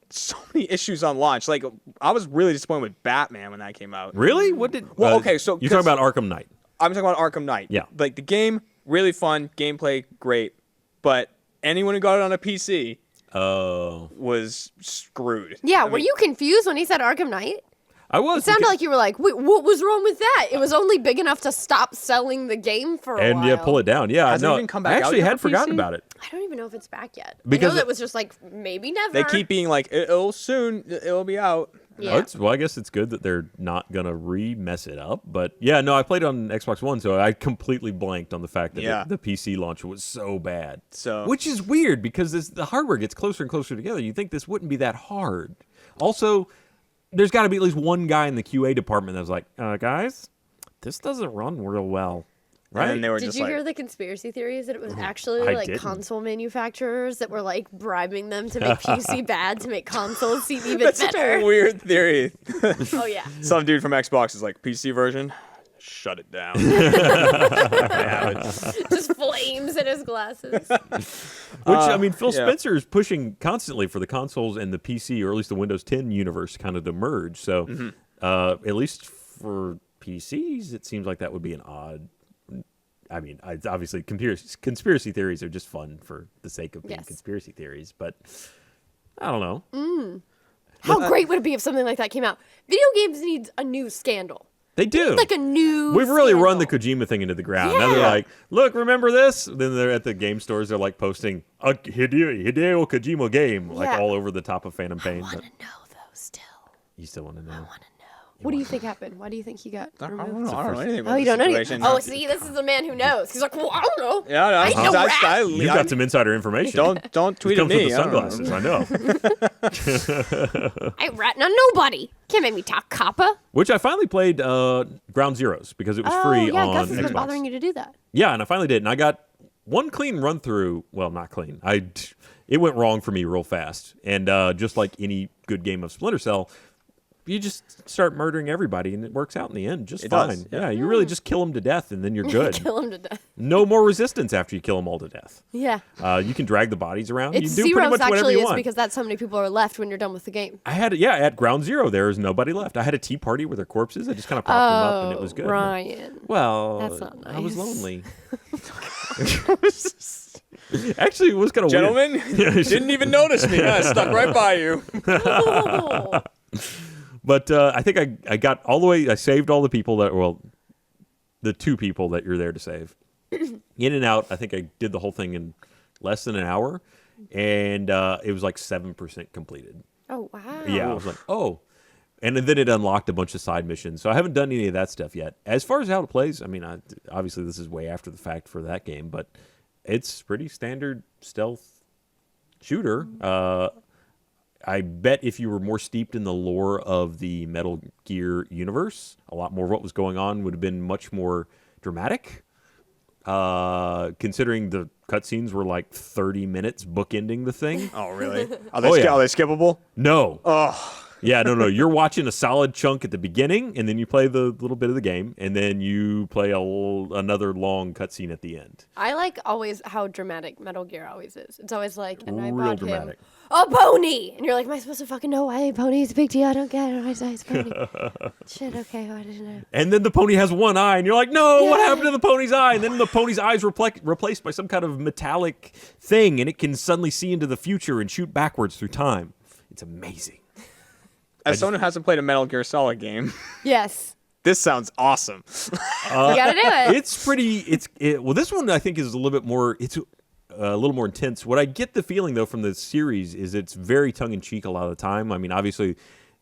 so many issues on launch. Like I was really disappointed with Batman when that came out. Really? What did? Well, okay, so- you're talking about Arkham Knight. I'm talking about Arkham Knight. Yeah. Like the game, really fun, gameplay great, but anyone who got it on a PC Oh, was screwed. Yeah, I were mean, you confused when he said Arkham Knight? I was. It sounded like you were like, wait, what was wrong with that? It was only big enough to stop selling the game for a and while. yeah, pull it down. Yeah, Has it no, even come back I out actually yet had for forgotten PC? about it. I don't even know if it's back yet. Because I know that was just like, maybe never. They keep being like, it'll soon, it'll be out. Yeah. Well, I guess it's good that they're not gonna mess it up. But yeah, no, I played on Xbox One, so I completely blanked on the fact that Yeah. the PC launch was so bad. So- which is weird because the hardware gets closer and closer together. You think this wouldn't be that hard. Also, there's got to be at least one guy in the QA department that was like, guys, this doesn't run real well, right? And they were Did just you like, hear the conspiracy theories that it was actually I like didn't. console manufacturers that were like bribing them to make PC bad to make consoles seem even that's such better? a weird theory. Oh yeah. Some dude from Xbox is like, PC version, shut it down. Just flames in his glasses. Which, I mean, Phil yeah. Spencer is pushing constantly for the consoles and the PC, or at least the Windows 10 universe, kind of to merge. So, Mm-hmm. at least for PCs, it seems like that would be an odd. I mean, obviously, conspiracy theories are just fun for the sake of being Yes. conspiracy theories, but I don't know. How great would it be if something like that came out? Video games need a new scandal. They do. Like a new We've really run the scandal. Kojima thing into the ground. Now they're Yeah. like, look, remember this? Then they're at the game stores. They're like posting a Hideo Kojima game, like Yeah. all over the top of Phantom Pain. I want But to know though. Still, you still want to know? I want to know. What do you think happened? Why do you think he got I don't removed? know, I don't know anything about Oh, you the don't know? situation. Oh, see, this is the man who knows. He's like, well, I don't know. Yeah, no, I know rat. You've got some insider information. Don't tweet It at comes with me. the I don't know. sunglasses, I know. I ain't ratting on nobody. Can't make me talk coppa. Which I finally played Ground Zeroes because it was free yeah, on Gus has been Xbox. bothering you to do that. Yeah, and I finally did, and I got one clean run through. Well, not clean. It went wrong for me real fast, and just like any good game of Splinter Cell, you just start murdering everybody, and it works out in the end just It fine. does, yeah. Yeah, you really just kill them to death, and then you're good. Kill him to death. No more resistance after you kill them all to death. Yeah. You can drag the bodies around. It's you do pretty zeros much whatever actually you is want. because that's how many people are left when you're done with the game. I had at Ground Zero there is nobody left. I had a tea party with their corpses. I just kind of propped them up and it was good. Ryan. Well, That's not I was nice. lonely. Actually, it was kind of Gentlemen, didn't even notice me. I stuck right by you. Oh. But I think I got all the way. I saved all the people the 2 people that you're there to save. In and out. I think I did the whole thing in less than an hour, and it was like 7% completed. Oh wow. Yeah, I was like, oh. And then it unlocked a bunch of side missions. So I haven't done any of that stuff yet. As far as how it plays, I mean, obviously this is way after the fact for that game, but it's pretty standard stealth shooter. I bet if you were more steeped in the lore of the Metal Gear universe, a lot more of what was going on would have been much more dramatic. Considering the cutscenes were like 30 minutes bookending the thing. Oh, really? Are they, yeah. are they skippable? No. Oh. Yeah, no. You're watching a solid chunk at the beginning, and then you play the little bit of the game, and then you play another long cutscene at the end. I like always how dramatic Metal Gear always is. It's always like, and I Real bought dramatic. him a pony, and you're like, am I supposed to fucking know why a pony is a big deal? I don't get it. Why is it a pony? Shit, okay, I didn't know. And then the pony has one eye, and you're like, no, what happened to the pony's eye? And then the pony's eye is replaced by some kind of metallic thing, and it can suddenly see into the future and shoot backwards through time. It's amazing. As someone who hasn't played a Metal Gear Solid game, Yes. this sounds awesome. You gotta do it. It's pretty. Well, this one I think is a little bit more. It's a little more intense. What I get the feeling though from the series is it's very tongue in cheek a lot of the time. I mean, obviously,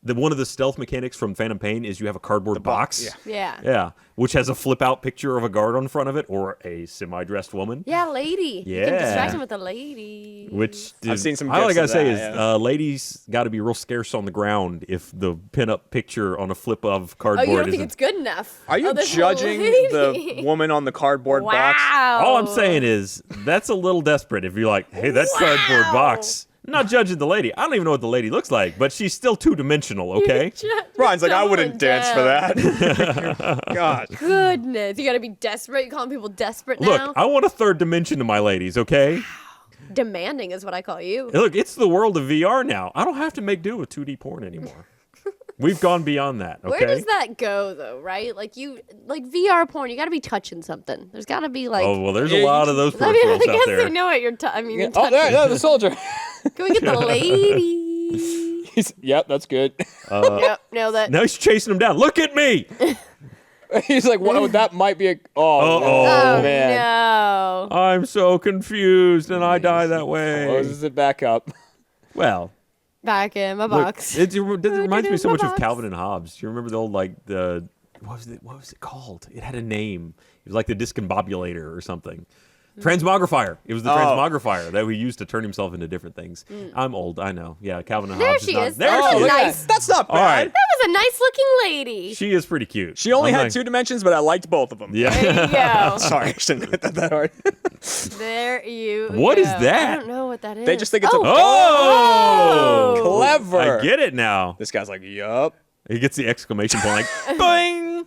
one of the stealth mechanics from Phantom Pain is you have a cardboard box. Yeah. Yeah. Which has a flip out picture of a guard on front of it or a semi dressed woman. Yeah, lady. You Yeah. can distract him with a lady. Which I've seen some all I gifs gotta of say that, is ladies got to be real scarce on the ground if the pin-up picture on a flip of Oh, cardboard you don't think isn't. it's good enough? Are you Oh, this judging lady. the woman on the cardboard box? Wow. All I'm saying is that's a little desperate if you're like, hey, that's cardboard box. I'm not judging the lady. I don't even know what the lady looks like, but she's still two-dimensional, okay? Brian's like, I Dumb wouldn't and dance for down. that. God. Goodness, you gotta be desperate. You calling people desperate now? Look, I want a third dimension to my ladies, okay? Demanding is what I call you. Look, it's the world of VR now. I don't have to make do with 2D porn anymore. We've gone beyond that, okay? Where does that go though, right? Like VR porn, you gotta be touching something. There's gotta be like. Oh, well, there's Yeah, a lot of those I mean, peripherals I out guess there. I know what you're. I mean, you're Oh, touching. there's the soldier. Can we get the lady? Yep, that's good. Yep, nailed it. Now he's chasing him down. Look at me! He's like, wow, that might be a. Oh, Uh-oh. Oh man. no! I'm so confused, and I die that way. Closes it back up. Well, Back in my look, box. it reminds me so my much of box. Calvin and Hobbes. Do you remember the old, like, what was it called? It had a name. It was like the discombobulator or something. Transmogrifier. It was the transmogrifier that we used to turn himself into different things. I'm old, I know. Yeah, Calvin and There Hobbes she not. is. There Oh, she look is. at Nice. That's not bad. All right. That was a nice looking lady. She is pretty cute. She only I'm had like- 2 dimensions, but I liked both of them. Yeah. There you go. Sorry, I shouldn't have hit that hard. There you What go. is that? I don't know what that is. They just think it's a. Oh! Oh! Clever. I get it now. This guy's like, yup. He gets the exclamation point like, boing!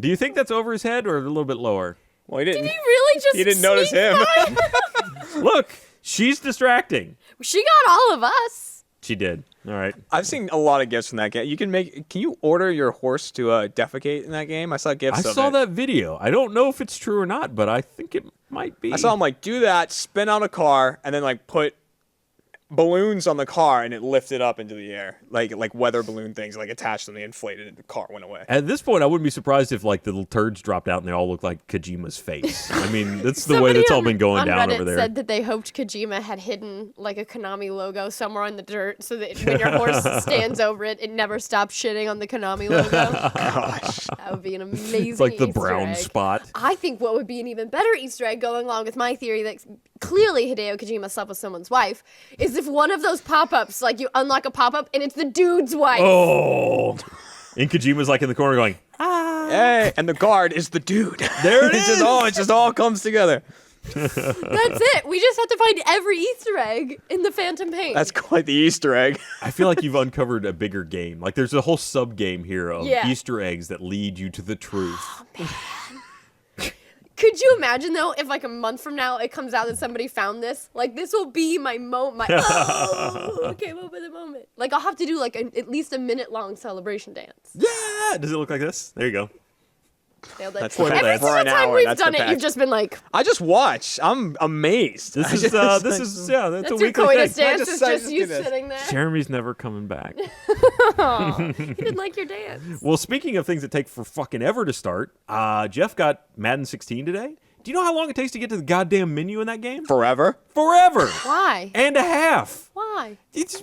Do you think that's over his head or a little bit lower? Well, he didn't. Did he really just? He didn't notice sneak him. by? Look, she's distracting. She got all of us. She did. All right. I've seen a lot of gifs from that game. Can you order your horse to defecate in that game? I saw gifs I of it. saw that video. I don't know if it's true or not, but I think it might be. I saw him like do that, spin out a car, and then like put balloons on the car, and it lifted up into the air, like weather balloon things, like attached them, they inflated, and the car went away. At this point, I wouldn't be surprised if like the little turds dropped out and they all look like Kojima's face. I mean, that's the way Somebody that's all on- been going on down Reddit over there. said that they hoped Kojima had hidden like a Konami logo somewhere in the dirt, so that when your horse stands over it, it never stops shitting on the Konami logo. Gosh. That would be an amazing. It's like the Easter brown egg. spot. I think what would be an even better Easter egg, going along with my theory that clearly Hideo Kojima slept with someone's wife, is if one of those pop-ups, like you unlock a pop-up and it's the dude's wife. Oh. And Kojima's like in the corner going, Hey, and the guard is the dude. There it It is. just all comes together. That's it. We just have to find every Easter egg in the Phantom Pain. That's quite the Easter egg. I feel like you've uncovered a bigger game. Like there's a whole sub game here of Yeah. Easter eggs that lead you to the truth. Could you imagine though if like a month from now it comes out that somebody found this? Like this will be my moment. Okay, moment of the moment. Like I'll have to do like at least a minute-long celebration dance. Yeah. Does it look like this? There you go. Nailed it. That's Every like single for an time hour, we've that's done the it, pack. you've just been like, I just watch. I'm amazed. This I is just- that's that's a your weekly coitus thing. dance. It's I just just you do this. sitting there. Jeremy's never coming back. Aw, he didn't like your dance. Well, speaking of things that take for fucking ever to start, Jeff got Madden 16 today. Do you know how long it takes to get to the goddamn menu in that game? Forever. Forever. Why? And a half. Why? It's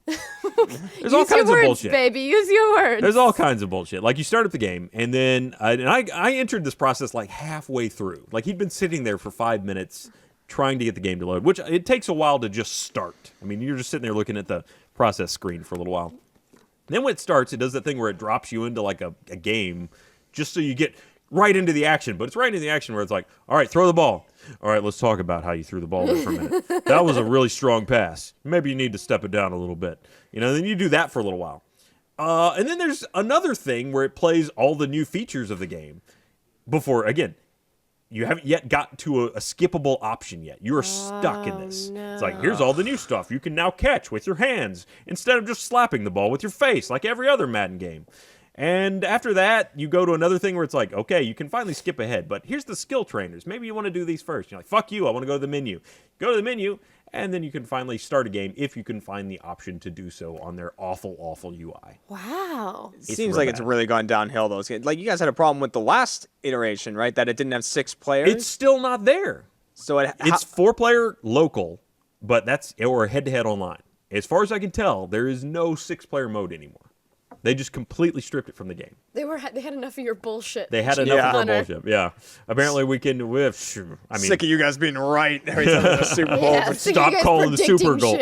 There's all Use your kinds of words, bullshit. baby. Use your words. There's all kinds of bullshit. Like you start up the game, and then I entered this process like halfway through. Like he'd been sitting there for 5 minutes trying to get the game to load, which it takes a while to just start. I mean, you're just sitting there looking at the process screen for a little while. Then when it starts, it does that thing where it drops you into like a game just so you get right into the action. But it's right into the action where it's like, all right, throw the ball. All right, let's talk about how you threw the ball there for a minute. That was a really strong pass. Maybe you need to step it down a little bit. Then you do that for a little while. And then there's another thing where it plays all the new features of the game before, again, you haven't yet got to a skippable option yet. You are stuck in this. No. It's like, here's all the new stuff. You can now catch with your hands instead of just slapping the ball with your face like every other Madden game. And after that, you go to another thing where it's like, okay, you can finally skip ahead, but here's the skill trainers. Maybe you want to do these first. You're like, fuck you, I want to go to the menu. Go to the menu, and then you can finally start a game if you can find the option to do so on their awful, awful UI. Wow. It seems like it's really gone downhill, though. Like, you guys had a problem with the last iteration, right? That it didn't have 6 players? It's still not there. So It's 4-player local, but or head-to-head online. As far as I can tell, there is no 6-player mode anymore. They just completely stripped it from the game. They had enough of your bullshit. They had enough of our Hunter. bullshit. Yeah. Apparently we can. sick of you guys being right every time there's a Super Bowl. Yeah, sick of Stop you guys calling the Super predicting Goal.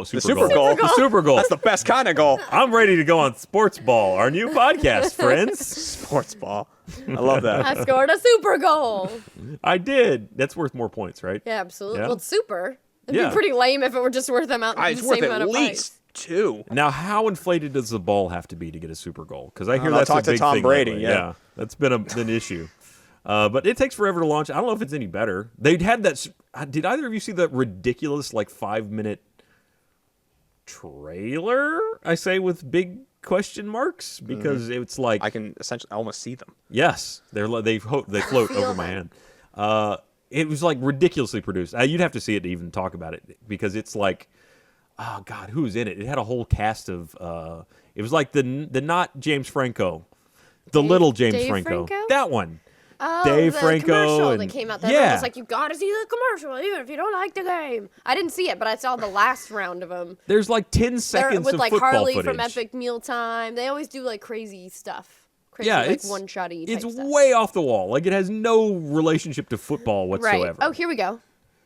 shit. The Super Goal. The Super Goal. That's the best kind of goal. I'm ready to go on Sports Ball, our new podcast, friends. Sports ball. I love that. I scored a super goal. I did. That's worth more points, right? Yeah, absolutely. Yeah. Well, it's super. It'd Yeah. be pretty lame if it were just worth the It's same worth amount at of least 2. Now, how inflated does the ball have to be to get a Super Goal? Because I hear I'll that's talk a to big Tom thing Brady, lately. yeah. That's been an issue. But it takes forever to launch. I don't know if it's any better. They'd had that. Did either of you see that ridiculous 5-minute trailer? I say with big question marks because it's like I can essentially almost see them. yes, they float over my hand. It was like ridiculously produced. You'd have to see it to even talk about it because it's like, oh God, who's in it? It had a whole cast of. It was like the not James Franco, the little James Dave Franco, Franco? that one. Oh, Dave the Franco commercial and- that came out. That yeah. was like, you gotta see the commercial, even if you don't like the game. I didn't see it, but I saw the last round of them. There's like 10 seconds With of like football Harley footage. from Epic Mealtime. They always do like crazy stuff. Crazy, Yeah, like it's one-shotty type It's stuff. way off the wall. Like it has no relationship to football whatsoever. Right. Oh, here we go.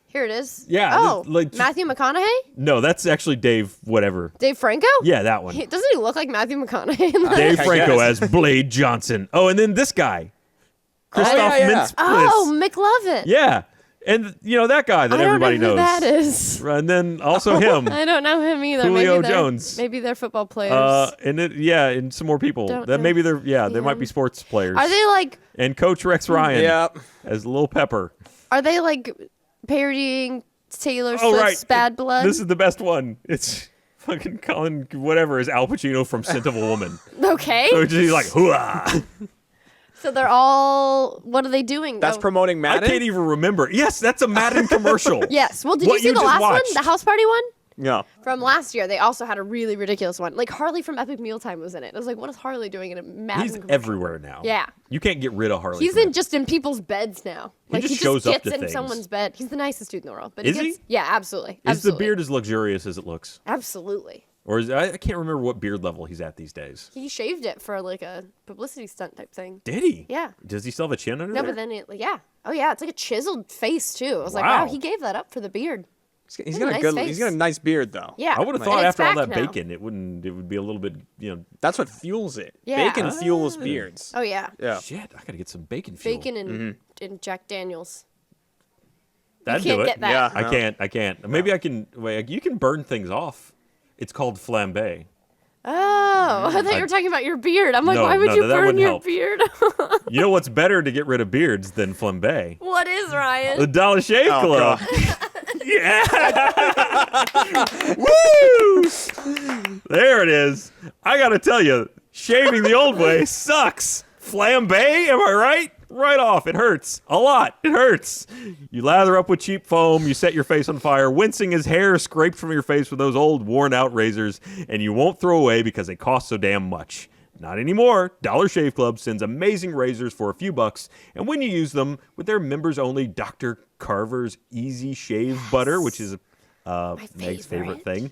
Here it is. Yeah, Oh, like- Matthew McConaughey? No, that's actually Dave whatever. Dave Franco? Yeah, that one. Doesn't he look like Matthew McConaughey? Dave I Franco guess. as Blade Johnson. Oh, and then this guy, Christoph yeah. Mintz-Plasse. Oh, McLovin. Yeah, and that guy that I don't everybody know who knows. that is. And then also him. I don't know him either. Julio maybe they're, Jones. Maybe they're football players. And some more people. Don't That know maybe they might be him. sports players. Are they like? And Coach Rex Ryan Yeah. as Lil Pepper. Are they like parodying Taylor Oh, Swift's right. Bad Blood? This is the best one. It's fucking Colin whatever is Al Pacino from Scent of a Woman. Okay. So he's like, hooah. So they're all. What are they doing? That's though? promoting I Madden? can't even remember. Yes, that's a Madden commercial. Yes. Well, did What you see you the just last watched. one? The house party one? No. From last year, they also had a really ridiculous one. Like Harley from Epic Mealtime was in it. I was like, what is Harley doing in a Madden? He's commercial? everywhere now. Yeah. You can't get rid of Harley. He's from in it. just in people's beds now. Like just he shows up gets to in things. someone's bed. He's the nicest dude in the world. But Is he gets, he? Yeah, absolutely. Is the absolutely. beard as luxurious as it looks? Absolutely. Or I can't remember what beard level he's at these days. He shaved it for like a publicity stunt type thing. Did he? Yeah. Does he still have a chin under No, there? but then yeah. Oh yeah, it's like a chiseled face too. I was like, Wow. wow, he gave that up for the beard. He's a got a nice good. face. He's got a nice beard though. Yeah. I would have And thought it's after all back that now. bacon, it would be a little bit, That's what fuels it. Yeah. Bacon fuels beards. Oh yeah. Yeah. Shit, I gotta get some bacon fuel. Bacon and Jack Daniels. That'd can't do it. get that. Yeah. I can't. Maybe I can. Wait, you can burn things off. It's called flambe. Oh, I thought you were talking about your beard. I'm like, No, why would no, you that burn wouldn't your help. beard? You know what's better to get rid of beards than flambe? What is The Ryan? Dollar Shave Oh, Club. God. Yeah. Woo! There it is. I gotta tell you, shaving the old way sucks. Flambe, am I right? Right off. It hurts. A lot. It hurts. You lather up with cheap foam, you set your face on fire, wincing as hair scraped from your face with those old worn out razors, and you won't throw away because they cost so damn much. Not anymore. Dollar Shave Club sends amazing razors for a few bucks, and when you use them with their members-only Dr. Carver's Easy Shave Butter, which is Meg's favorite favorite. thing,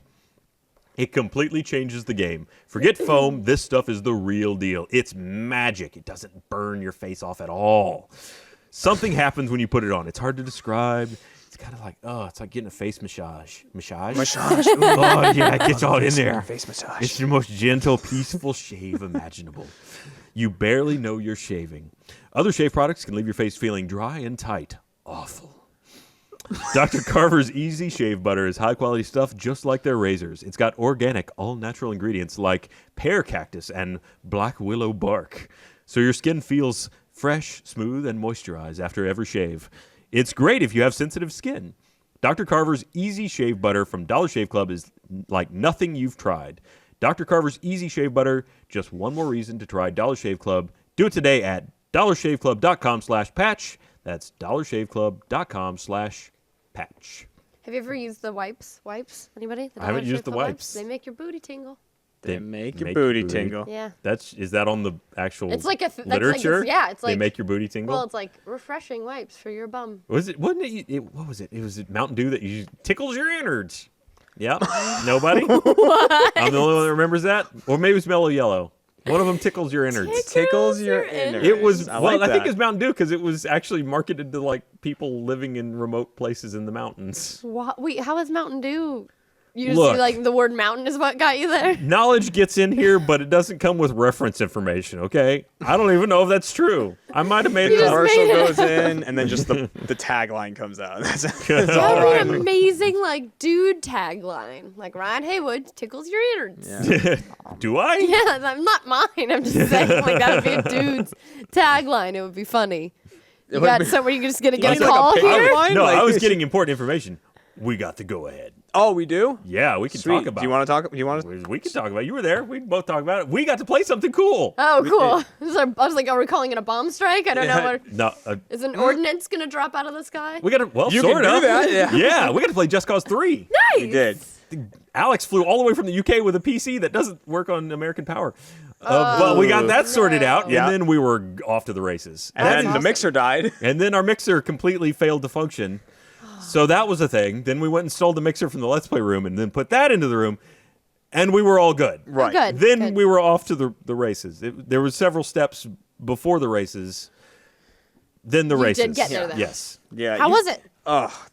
It completely changes the game. Forget foam. This stuff is the real deal. It's magic. It doesn't burn your face off at all. Something happens when you put it on. It's hard to describe. It's kind of like, it's like getting a face massage. Massage? Oh, yeah, it gets all in there. Face massage. It's the most gentle, peaceful shave imaginable. You barely know you're shaving. Other shave products can leave your face feeling dry and tight. Awful. Dr. Carver's Easy Shave Butter is high-quality stuff just like their razors. It's got organic, all-natural ingredients like pear cactus and black willow bark. So your skin feels fresh, smooth, and moisturized after every shave. It's great if you have sensitive skin. Dr. Carver's Easy Shave Butter from Dollar Shave Club is like nothing you've tried. Dr. Carver's Easy Shave Butter, just one more reason to try Dollar Shave Club. Do it today at dollarshaveclub.com/patch. That's dollarshaveclub.com/patch. Have you ever used the wipes? Anybody? I haven't used the wipes. They make your booty tingle. They make your booty tingle. Yeah. Is that on the actual It's like literature? it's like they make your booty tingle. Well, it's like refreshing wipes for your bum. Wasn't it? What was it? It was Mountain Dew that tickles your innards. Yeah. Nobody? What? I'm the only one that remembers that. Or maybe it's Mellow Yellow. One of them tickles your innards. Tickles your innards. It was I think it was Mountain Dew because it was actually marketed to like people living in remote places in the mountains. What? Wait, how is Mountain Dew? You just Look. like the word mountain is what got you there? Knowledge gets in here, but it doesn't come with reference information, okay? I don't even know if that's true. I might have made You it just up. Commercial made it. goes in, and then just the tagline comes out. That's all That would right. be an amazing like dude tagline. Like Ryan Haywood tickles your innards. Yeah. Do I? Yeah, I'm not mine. I'm just saying like that would be a dude's tagline. It would be funny. You would got be- somewhere you're just gonna get Like a a call pickup here? line? No, Like- I was getting important information. We got the go ahead. Oh, we do? Yeah, we can Sweet. talk about Do you want to talk? Do you want to? it. We can talk about it. You were there. We can both talk about it. We got to play something cool. Oh, cool. I was like, are we calling it a bomb strike? I don't know. What, No, is an ordnance gonna drop out of the sky? we got to, well, You sort can of. do that, yeah. Yeah, we got to play Just Cause 3. Nice. We did. Alex flew all the way from the UK with a PC that doesn't work on American Power. But we got that sorted out, Yeah. and then we were off to the races. And then the awesome. mixer died. And then our mixer completely failed to function. So that was a thing. Then we went and stole the mixer from the Let's Play room and then put that into the room, and we were all good. Right. Good. Then good. we were off to the races. There was several steps before the races. Then the You races. did get there, then. Yes. Yeah. How was it?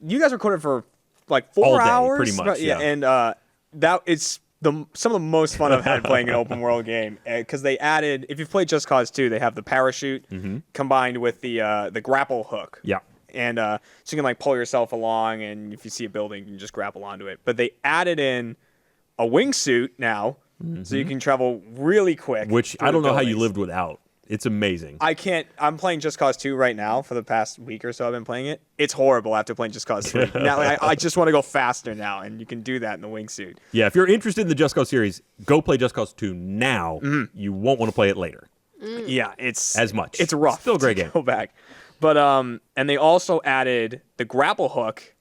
You guys recorded for like 4 All day, hours, pretty much, yeah. And that it's some of the most fun I've had playing an open world game because they added. If you've played Just Cause 2, they have the parachute combined with the grapple hook. Yeah. And so you can like pull yourself along, and if you see a building, you can just grapple onto it. But they added in a wingsuit now, so you can travel really quick. Which through I don't the know how you buildings. lived without. It's amazing. I can't. I'm playing Just Cause 2 right now for the past week or so. I've been playing it. It's horrible after playing Just Cause 3. Now I just want to go faster now, and you can do that in the wingsuit. Yeah, if you're interested in the Just Cause series, go play Just Cause 2 now. You won't want to play it later. Yeah, it's As much. It's rough. Still a great to game. Go back, but and they also added the grapple hook.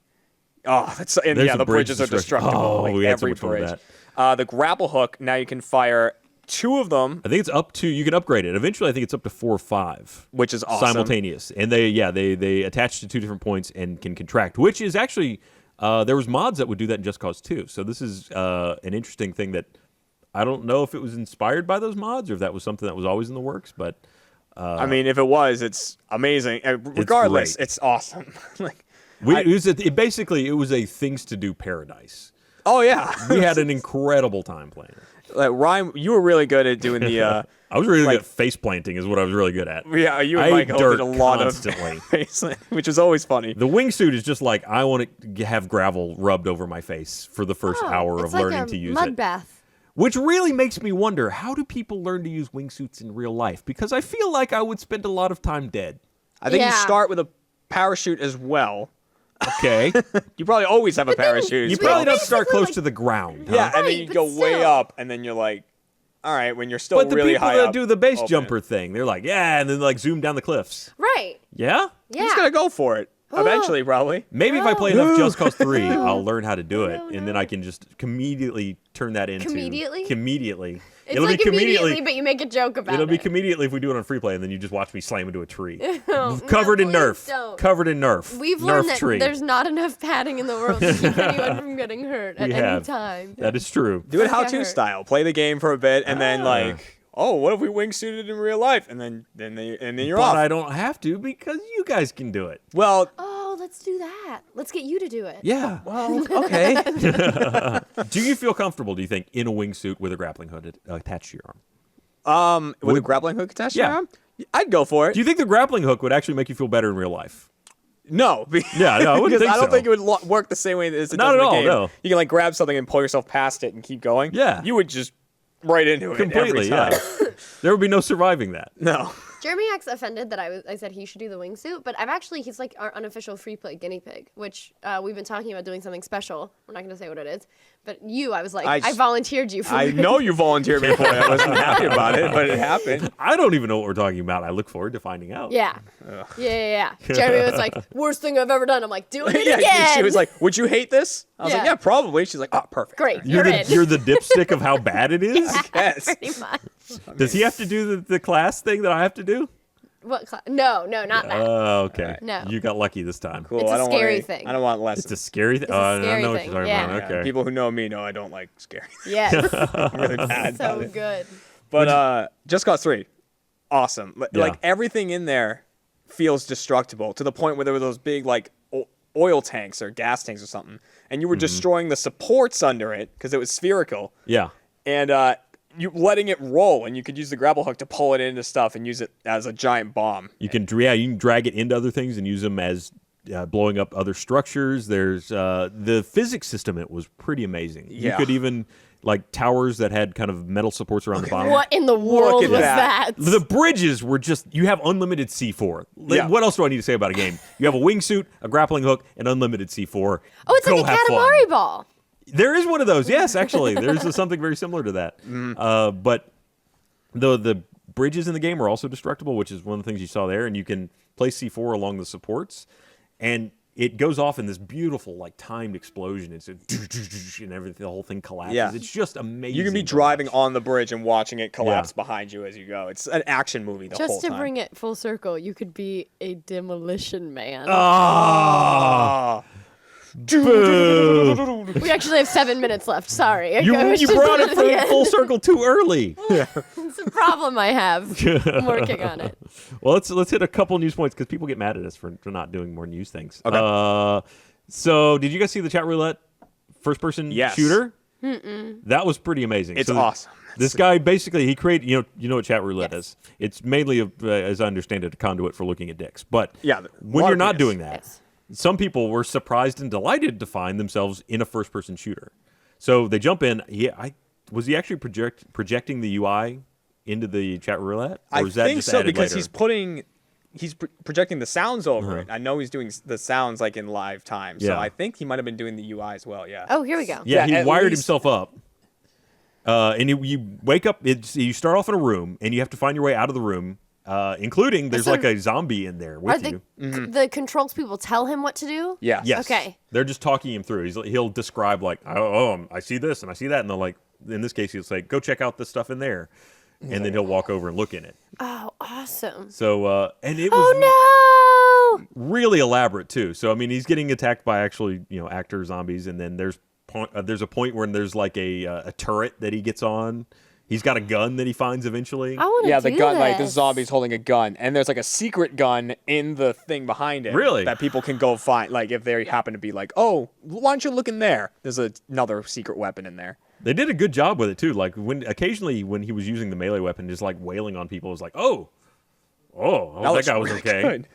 Oh, that's and There's yeah, a the bridge bridges are destruction. destructible. Oh, like we had so every much fun with bridge. that. The grapple hook. Now you can fire 2 of them, I think it's up to, you can upgrade it. Eventually, I think it's up to 4 or 5. which is awesome. Simultaneous. And they attach to 2 different points and can contract, which is actually, there was mods that would do that in Just Cause 2. So this is an interesting thing that I don't know if it was inspired by those mods or if that was something that was always in the works, but I mean, if it was, it's amazing. Regardless, great. it's awesome. Like, it was a things to do paradise. oh yeah, We had an incredible time playing it. like Ryan, you were really good at doing the. I was really Like- good at face planting is what I was really good at. Yeah, you and I Michael ate dirt did a lot constantly. of which is always funny. The wingsuit is just like, I want to have gravel rubbed over my face for the first hour it's of like learning a to use mud it. bath. Which really makes me wonder, how do people learn to use wingsuits in real life? Because I feel like I would spend a lot of time dead. I think you Yeah. start with a parachute as well. Okay. You probably always have a But then parachute. You as probably well. don't start basically, close like- to the ground. Yeah, Huh? and then Right, you but go way still. up, and then you're like, all right, when you're still But the really people high that up, do the base open it. jumper thing, they're like, yeah, and then like zoom down the cliffs. Right. Yeah? Yeah. I'm just gonna go for it. Eventually, probably. Maybe if I play enough Just Cause 3, I'll learn how to do it, and then I can just immediately turn that into... Immediately? It's It'll like be immediately, but you make a joke about it. It'll be immediately if we do it on free play, and then you just watch me slam into a tree. Covered in Nerf. Covered in Nerf. We've Nerf learned that tree. there's not enough padding in the world to keep anyone from getting hurt at any time. That is true. Do it how-to style. Play the game for a bit, and then like, oh, what if we wingsuited in real life? And then you're off. But I don't have to because you guys can do it. Well. Oh, let's do that. Let's get you to do it. Yeah. Well, okay. Do you feel comfortable, do you think, in a wingsuit with a grappling hook attached to your arm? With a grappling hook attached to your Yeah. arm? I'd go for it. Do you think the grappling hook would actually make you feel better in real life? No. Yeah, no, I wouldn't because think I don't so. think it would work the same way as it Not does in at the all, game. no. You can like grab something and pull yourself past it and keep going. Yeah. You would just right into it Completely, every time. yeah. There would be no surviving that. No. Jeremy acts offended that I said he should do the wingsuit, but he's like our unofficial free play guinea pig, which we've been talking about doing something special. We're not going to say what it is, but I was like, I volunteered you for I it. know you volunteered me for it. I wasn't happy about it, but it happened. I don't even know what we're talking about. I look forward to finding out. Yeah. Yeah. Jeremy was like, worst thing I've ever done. I'm like, doing it again. She was like, would you hate this? I was Yeah. like, yeah, probably. She's like, oh, perfect. Great. You're the dipstick of how bad it is? Yes. Pretty much. Does he have to do the class thing that I have to do? What No, not that. Oh, okay. No. You got lucky this time. Cool. It's a I don't scary want thing. I don't want lessons. It's a scary thing. It's a I scary know what thing, you're talking yeah. about. Okay. People who know me know I don't like scary. Yes. I'm really bad about So it. good. But Just Cause 3, awesome. Yeah. Like everything in there feels destructible to the point where there were those big like oil tanks or gas tanks or something, and you were destroying the supports under it because it was spherical. Yeah. And you letting it roll, and you could use the grapple hook to pull it into stuff and use it as a giant bomb. You can drag it into other things and use them as blowing up other structures. There's the physics system. It was pretty amazing. Yeah. You could even like towers that had kind of metal supports around the bottom. What in the world at was that. that? The bridges were just, you have unlimited C4. Yeah. What else do I need to say about a game? You have a wingsuit, a grappling hook, and unlimited C4. Oh, it's Go like a have fun. Katamari ball. There is one of those. Yes, actually. There's something very similar to that. But the bridges in the game are also destructible, which is one of the things you saw there. And you can place C4 along the supports. And it goes off in this beautiful, like, timed explosion. It's and everything, the whole thing collapses. Yeah. It's just amazing. You can be to driving watch. on the bridge and watching it collapse Yeah. behind you as you go. It's an action movie the whole Just time. to bring it full circle, you could be a demolition man. Ah, Ah. boo. We actually have 7 minutes left. Sorry. I You should brought put it at the for end. full circle too early. It's a problem I have. I'm working on it. Well, let's hit a couple news points because people get mad at us for not doing more news things. Okay. So did you guys see the chat roulette first person Yes. shooter? That was pretty amazing. It's So awesome. This guy basically he created you know what chat roulette is. It's mainly as I understand it a conduit for looking at dicks. But Yeah, when lot you're of not penis. doing that, Yes. some people were surprised and delighted to find themselves in a first person shooter. So they jump in. Was he actually projecting the UI into the chat roulette? Or I was that think just so added because later? he's projecting the sounds over it. I know he's doing the sounds like in live time. So Yeah. I think he might have been doing the UI as well. Yeah. Oh, here we go. Yeah, Yeah, he at wired least- himself up. And you wake up, you start off in a room, and you have to find your way out of the room, including there's So- like a zombie in there Are with the, you. the controls people tell him what to do? Yeah. Yes. Okay. They're just talking him through. He'll describe like, I see this and I see that, and they'll like, in this case, he'll say, go check out the stuff in there, and then he'll walk over and look in it. Oh, awesome. So, and it was Oh, no. really elaborate too. So I mean, he's getting attacked by actually actor zombies, and then there's a point where there's like a turret that he gets on. He's got a gun that he finds eventually. I want to Yeah, do the gun, this. like the zombie's holding a gun, and there's like a secret gun in the thing behind it. Really? That people can go find. Like if they happen to be like, oh, why don't you look in there? There's another secret weapon in there. They did a good job with it too. Like occasionally when he was using the melee weapon, just like wailing on people, it was like, oh, that guy was really okay. good.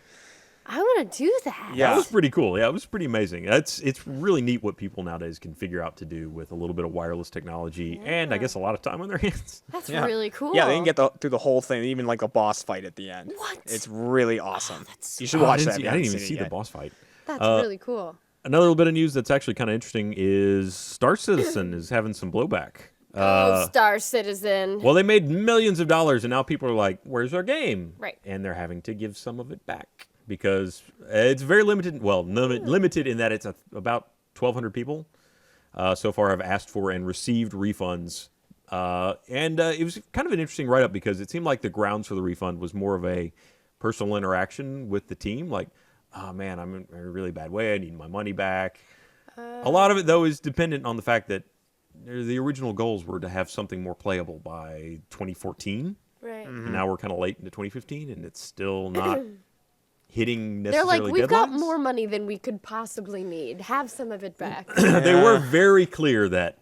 I want to do that. Yeah. That was pretty cool. Yeah, it was pretty amazing. It's really neat what people nowadays can figure out to do with a little bit of wireless technology and I guess a lot of time on their hands. That's Yeah. really cool. Yeah, they can get through the whole thing, even like a boss fight at the end. What? It's really awesome. that's you should Oh, watch I that. didn't if see, I you didn't even haven't see seen it the yet. boss fight. That's really cool. Another little bit of news that's actually kind of interesting is Star Citizen is having some blowback. Oh, Star Citizen. Well, they made millions of dollars, and now people are like, "Where's our game?" Right. And they're having to give some of it back because it's very limited. Well, limited in that it's about 1,200 people so far have asked for and received refunds. And it was kind of an interesting write-up because it seemed like the grounds for the refund was more of a personal interaction with the team. Like, oh, man, I'm in a really bad way. I need my money back. A lot of it, though, is dependent on the fact that the original goals were to have something more playable by 2014. Right. And now we're kind of late into 2015, and it's still not hitting They're necessarily like, we've got deadlines. more money than we could possibly need. Have some of it back. They were very clear that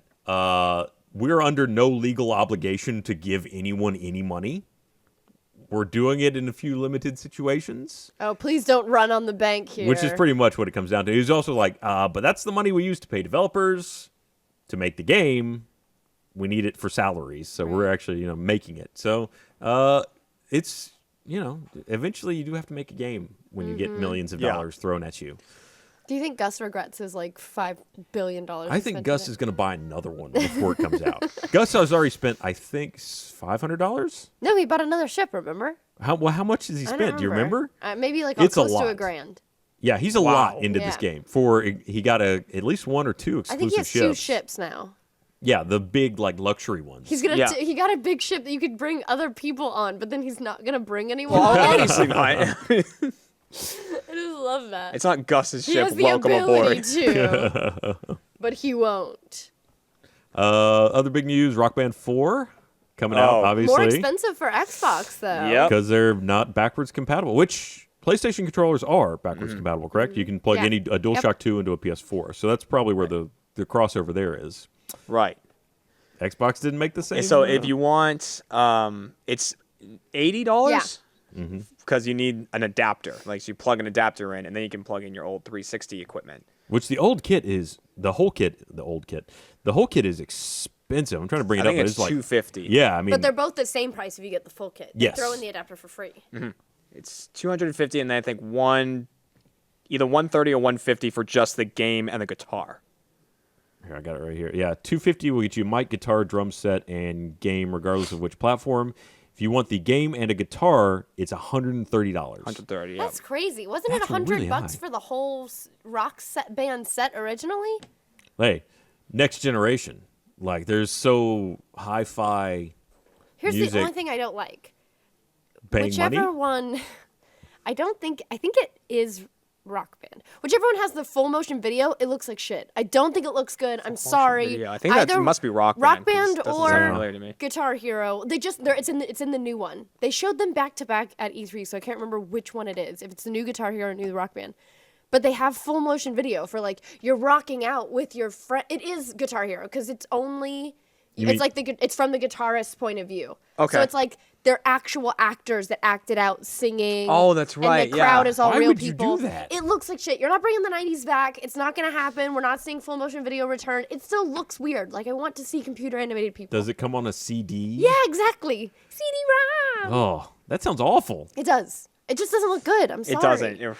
we're under no legal obligation to give anyone any money. We're doing it in a few limited situations. Oh, please don't run on the bank here. Which is pretty much what it comes down to. He's also like, but that's the money we use to pay developers to make the game. We need it for salaries, so we're actually, making it. So it's, eventually you do have to make a game when you get millions of dollars thrown at you. Do you think Gus regrets his $5 billion? I think Gus is going to buy another one before it comes out. Gus has already spent, I think, $500. No, he bought another ship. Remember? How much has he I don't spent? Do you remember? Maybe It's a close to lot. $1,000. Yeah, he's a lot into this Yeah. game. He got at least one or two I exclusive think he has ships. 2 ships now. Yeah, the big luxury ones. He's gonna. Yeah. He got a big ship that you could bring other people on, but then he's not gonna bring anyone. Well, on. obviously not. I just love that. It's not Gus's He ship. has the Welcome ability aboard. to, but he won't. Other big news: Rock Band 4 coming out, Oh. obviously. More expensive for Xbox though. Yep. Because they're not backwards compatible, which PlayStation controllers are backwards compatible, correct? You can plug Yeah. a DualShock 2 into a PS4. So that's probably where the crossover there is. Right. Xbox didn't make the same. And so if you want, it's $80 because you need an adapter. So you plug an adapter in, and then you can plug in your old 360 equipment. Which the whole kit is expensive. I'm trying to bring it I up, think but it's it's like $250. yeah, I mean, But they're both the same price if you get the full kit. Yes. They throw in the adapter for free. It's $250, and then I think either $130 or $150 for just the game and the guitar. here, I got it right here. Yeah, $250 will get you mic, guitar, drum set, and game, regardless of which platform. If you want the game and a guitar, it's $130. $130. Yeah. That's crazy. Wasn't That's it $100 really bucks high. for the whole rock band set originally? Hey, next generation. Like, there's so hi-fi Here's music. the only thing I don't like. paying Whichever money. one, I think it is Rock Band. Whichever one has the full motion video, it looks like shit. I don't think it looks good. I'm sorry. video. I think that Either must be Rock Band, Rock 'cause Band it doesn't sound or familiar to me. Guitar Hero. It's in the new one. They showed them back to back at E3, so I can't remember which one it is. If it's the new Guitar Hero or new Rock Band. But they have full motion video for you're rocking out with your friend. It is Guitar Hero because it's only. It's from the guitarist's point of view. Okay. So it's they're actual actors that acted out singing. Oh, that's right, And the crowd yeah. is all Why real would you do people. that? It looks like shit. You're not bringing the 90s back. It's not going to happen. We're not seeing full motion video return. It still looks weird. I want to see computer animated people. Does it come on a CD? Yeah, exactly. CD-ROM. Oh, that sounds awful. It does. It just doesn't look good. I'm sorry. It doesn't.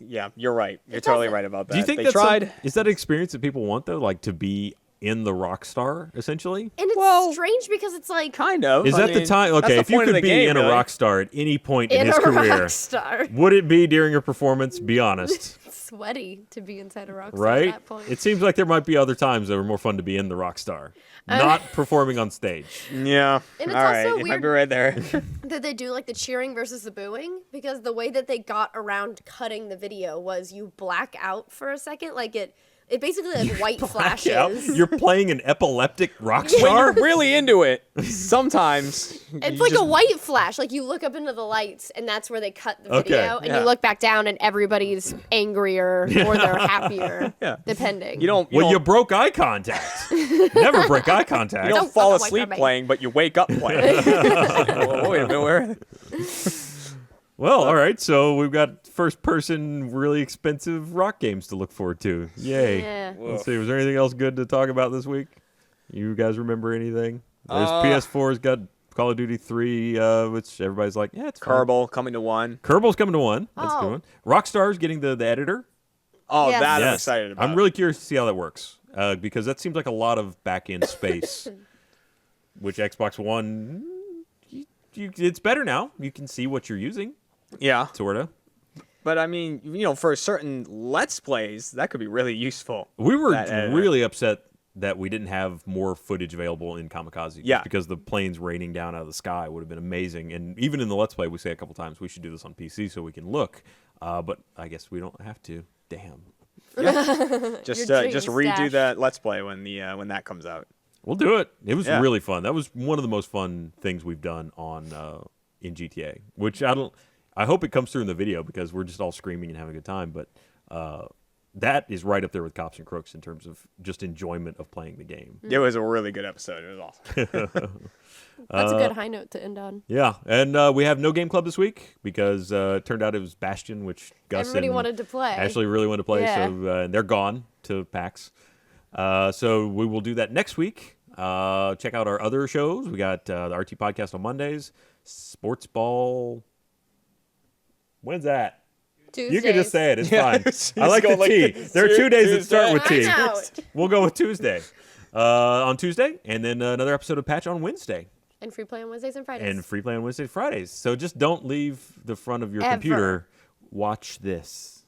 Yeah, you're right. You're totally doesn't. right about that. Do you think they that's tried? is that an experience that people want though, to be in the rock star essentially? And it's Well, strange because it's Kind of. Is I that the mean, time? that's Okay, the if you point of could the be game, in a really. rock star at any point in in his a career, rock star. would it be during a performance? Be honest, Sweaty to be inside a rock star right? at that point. It seems like there might be other times that were more fun to be in the rock star, not performing on stage. Yeah. And it's All right. also You might weird- be right there. That they do the cheering versus the booing because the way that they got around cutting the video was you black out for a second, it basically white Yeah, flashes. you're playing an epileptic rock when star. you're really into it, sometimes It's you like a just- white flash. You look up into the lights, and that's where they cut the Okay. video. And Yeah. you look back down, and everybody's angrier or they're happier, Yeah. depending. You don't. Well, you broke eye contact. Never break eye contact. You don't Don't fall fuck away asleep from me. playing, but you wake up playing. Well, wait a minute, where? Well, all right. So we've got first-person, really expensive rock games to look forward to. Yay! Yeah. Let's see. Was there anything else good to talk about this week? You guys remember anything? There's PS4's got Call of Duty 3, which everybody's like, yeah, it's fine. Kerbal coming to one. Kerbal's coming to one. That's a good Oh. one. Rockstar's getting the editor. Oh, Yes. that I'm Yes. excited about. I'm really curious to see how that works because that seems like a lot of back-end space, which Xbox One, it's better now. You can see what you're using, Yeah. sort of. but I mean, for certain Let's Plays, that could be really useful. We were that editor. really upset that we didn't have more footage available in Kamikaze. Yeah. Because the planes raining down out of the sky would have been amazing. And even in the Let's Play, we say a couple times we should do this on PC so we can look. But I guess we don't have to. Damn. Just Your dream redo stash. that Let's Play when that comes out. We'll do it. It was Yeah. really fun. That was one of the most fun things we've done on in GTA. Which I hope it comes through in the video because we're just all screaming and having a good time. But that is right up there with Cops and Crooks in terms of just enjoyment of playing the game. It was a really good episode. It was awesome. That's a good high note to end on. Yeah, and we have no game club this week because it turned out it was Bastion, which Gus Everybody and wanted to play. Ashley really wanted to play, Yeah. so they're gone to PAX. So we will do that next week. Check out our other shows. We got the RT Podcast on Mondays, Sports Ball. When's that? Tuesdays. You can just say it. It's Yeah, fine. she's I like the going like T. this. There are 2 days that start with T. I'm out. We'll go with Tuesday. On Tuesday, and then another episode of Patch on Wednesday. And free play on Wednesdays and Fridays. And free play on Wednesdays, Fridays. So just don't leave the front of your Ever. computer. Watch this.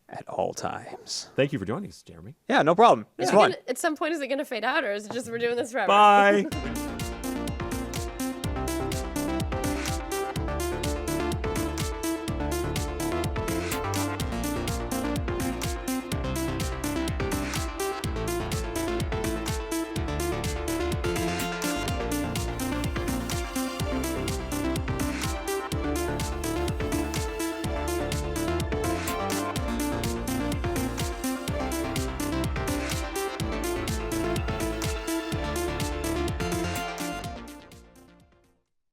At all times. Thank you for joining us, Jeremy. Yeah, no problem. It's Is it fun. at some point, is it going to fade out, or is it just we're doing this forever? Bye.